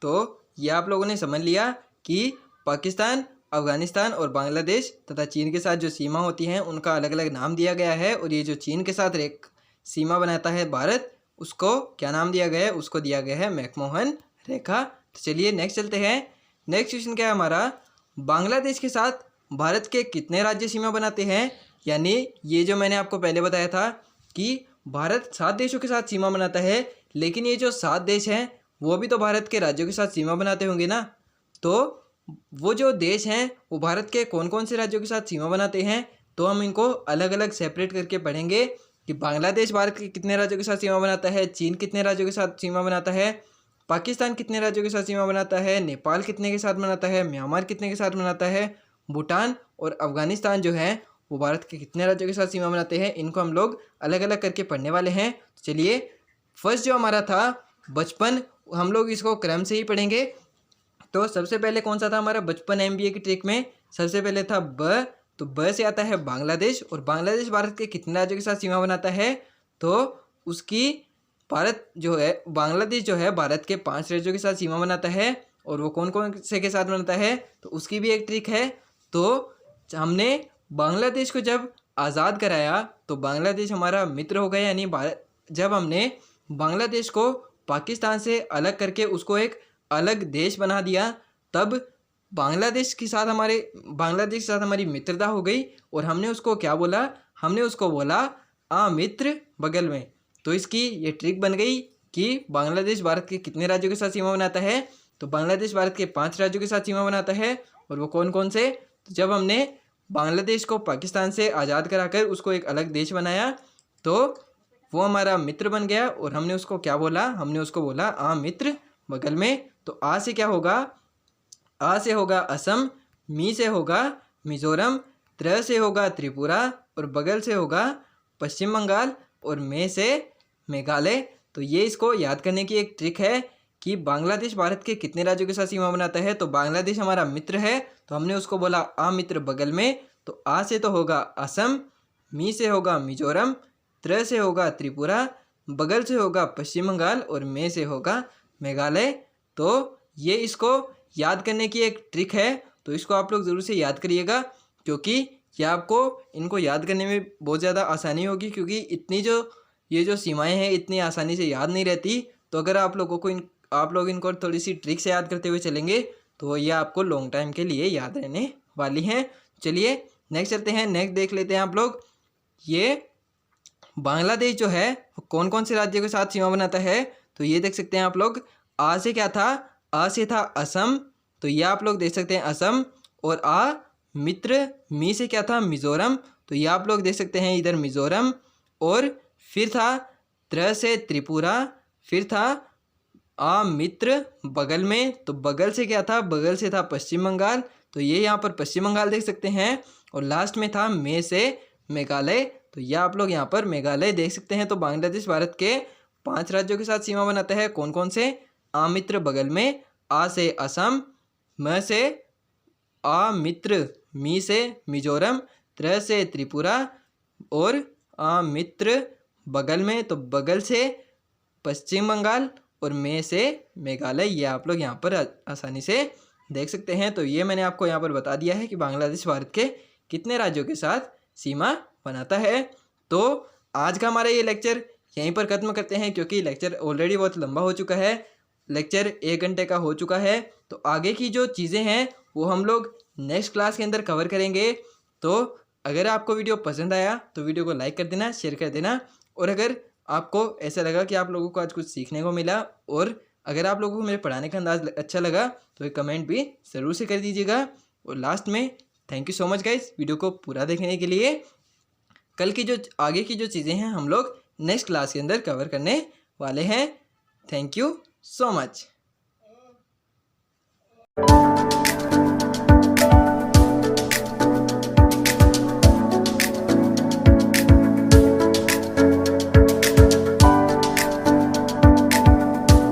तो ये आप लोगों ने समझ लिया कि पाकिस्तान, अफगानिस्तान और बांग्लादेश तथा चीन के साथ जो सीमा होती हैं उनका अलग अलग नाम दिया गया है, और ये जो चीन के साथ सीमा बनाता है भारत उसको क्या नाम दिया गया है? उसको दिया गया है मैकमोहन रेखा। तो चलिए नेक्स्ट चलते हैं। नेक्स्ट क्वेश्चन क्या है हमारा, बांग्लादेश के साथ भारत के कितने राज्य सीमा बनाते हैं? यानी ये जो मैंने आपको पहले बताया था कि भारत 7 देशों के साथ सीमा बनाता है, लेकिन ये जो 7 देश हैं वो भी तो भारत के राज्यों के साथ सीमा बनाते होंगे ना। तो वो जो देश हैं वो भारत के कौन कौन से राज्यों के साथ सीमा बनाते हैं, तो हम इनको अलग अलग सेपरेट करके पढ़ेंगे कि बांग्लादेश भारत के कितने राज्यों के साथ सीमा बनाता है, चीन कितने राज्यों के साथ सीमा बनाता है, पाकिस्तान कितने राज्यों के साथ सीमा बनाता है, नेपाल कितने के साथ बनाता है, म्यांमार कितने के साथ बनाता है, भूटान और अफगानिस्तान जो है वो भारत के कितने राज्यों के साथ सीमा बनाते हैं। इनको हम लोग अलग अलग करके पढ़ने वाले हैं। चलिए फर्स्ट जो हमारा था बचपन, हम लोग इसको क्रम से ही पढ़ेंगे। तो सबसे पहले कौन सा था हमारा बचपन MBA की ट्रिक में? सबसे पहले था ब, तो ब से आता है बांग्लादेश, और बांग्लादेश भारत के कितने राज्यों के साथ सीमा बनाता है? तो उसकी भारत जो है, बांग्लादेश जो है भारत के 5 राज्यों के साथ सीमा बनाता है, और वो कौन कौन से के साथ बनाता है? तो उसकी भी एक ट्रिक है। तो हमने बांग्लादेश को जब आज़ाद कराया तो बांग्लादेश हमारा मित्र हो गया। यानी जब हमने बांग्लादेश को पाकिस्तान से अलग करके उसको एक अलग देश बना दिया, तब बांग्लादेश के साथ हमारी मित्रता हो गई, और हमने उसको क्या बोला? हमने उसको बोला आ मित्र बगल में। तो इसकी ये ट्रिक बन गई कि बांग्लादेश भारत के कितने राज्यों के साथ सीमा बनाता है? तो बांग्लादेश भारत के 5 राज्यों के साथ सीमा बनाता है, और वो कौन कौन से? तो जब हमने बांग्लादेश को पाकिस्तान से आज़ाद कराकर उसको एक अलग देश बनाया तो वो हमारा मित्र बन गया, और हमने उसको क्या बोला? हमने उसको बोला आ मित्र बगल में। तो आ से क्या होगा? आ से होगा असम, मी से होगा मिजोरम, त्र से होगा त्रिपुरा, और बगल से होगा पश्चिम बंगाल, और मे से मेघालय। तो ये इसको याद करने की एक ट्रिक है कि बांग्लादेश भारत के कितने राज्यों के साथ सीमा बनाता है। तो बांग्लादेश हमारा मित्र है तो हमने उसको बोला आ मित्र बगल में। तो आ से तो होगा असम, मी से होगा मिजोरम, त्र से होगा त्रिपुरा, बगल से होगा पश्चिम बंगाल, और मे से होगा मेघालय। तो ये इसको याद करने की एक ट्रिक है, तो इसको आप लोग ज़रूर से याद करिएगा, क्योंकि ये आपको इनको याद करने में बहुत ज़्यादा आसानी होगी, क्योंकि ये जो सीमाएं हैं इतनी आसानी से याद नहीं रहती। तो अगर आप लोग इनको थोड़ी सी ट्रिक से याद करते हुए चलेंगे तो ये आपको लॉन्ग टाइम के लिए याद रहने वाली हैं। चलिए नेक्स्ट चलते हैं। नेक्स्ट देख लेते हैं आप लोग, ये बांग्लादेश जो है कौन कौन से राज्यों के साथ सीमा बनाता है। तो ये देख सकते हैं आप लोग, आ से क्या था? आ से था असम, तो ये आप लोग देख सकते हैं असम, और आ मित्र, मी से क्या था? मिजोरम, तो ये आप लोग देख सकते हैं इधर मिजोरम, और फिर था त्र से त्रिपुरा, फिर था आ मित्र बगल में, तो बगल से क्या था, बगल से था पश्चिम बंगाल, तो ये यहाँ पर पश्चिम बंगाल देख सकते हैं। और लास्ट में था में से मेघालय, तो यह आप लोग यहाँ पर मेघालय देख सकते हैं। तो बांग्लादेश भारत के 5 राज्यों के साथ सीमा बनाता है। कौन कौन से? आ मित्र बगल में, आ से असम, म से आ मित्र, मी से मिजोरम, त्र से त्रिपुरा और आ मित्र बगल में, तो बगल से पश्चिम बंगाल और में से मेघालय। ये आप लोग यहाँ पर आसानी से देख सकते हैं। तो ये मैंने आपको यहाँ पर बता दिया है कि बांग्लादेश भारत के कितने राज्यों के साथ सीमा बनाता है। तो आज का हमारा ये लेक्चर यहीं पर ख़त्म करते हैं, क्योंकि लेक्चर ऑलरेडी बहुत लंबा हो चुका है। लेक्चर 1 घंटे का हो चुका है। तो आगे की जो चीज़ें हैं वो हम लोग नेक्स्ट क्लास के अंदर कवर करेंगे। तो अगर आपको वीडियो पसंद आया तो वीडियो को लाइक कर देना, शेयर कर देना। और अगर आपको ऐसा लगा कि आप लोगों को आज कुछ सीखने को मिला और अगर आप लोगों को मेरे पढ़ाने का अंदाज अच्छा लगा तो एक कमेंट भी ज़रूर से कर दीजिएगा। और लास्ट में thank you so much guys video को पूरा देखने के लिए। कल की जो आगे की जो चीज़ें हैं हम लोग नेक्स्ट क्लास के अंदर कवर करने वाले हैं। Thank you so much.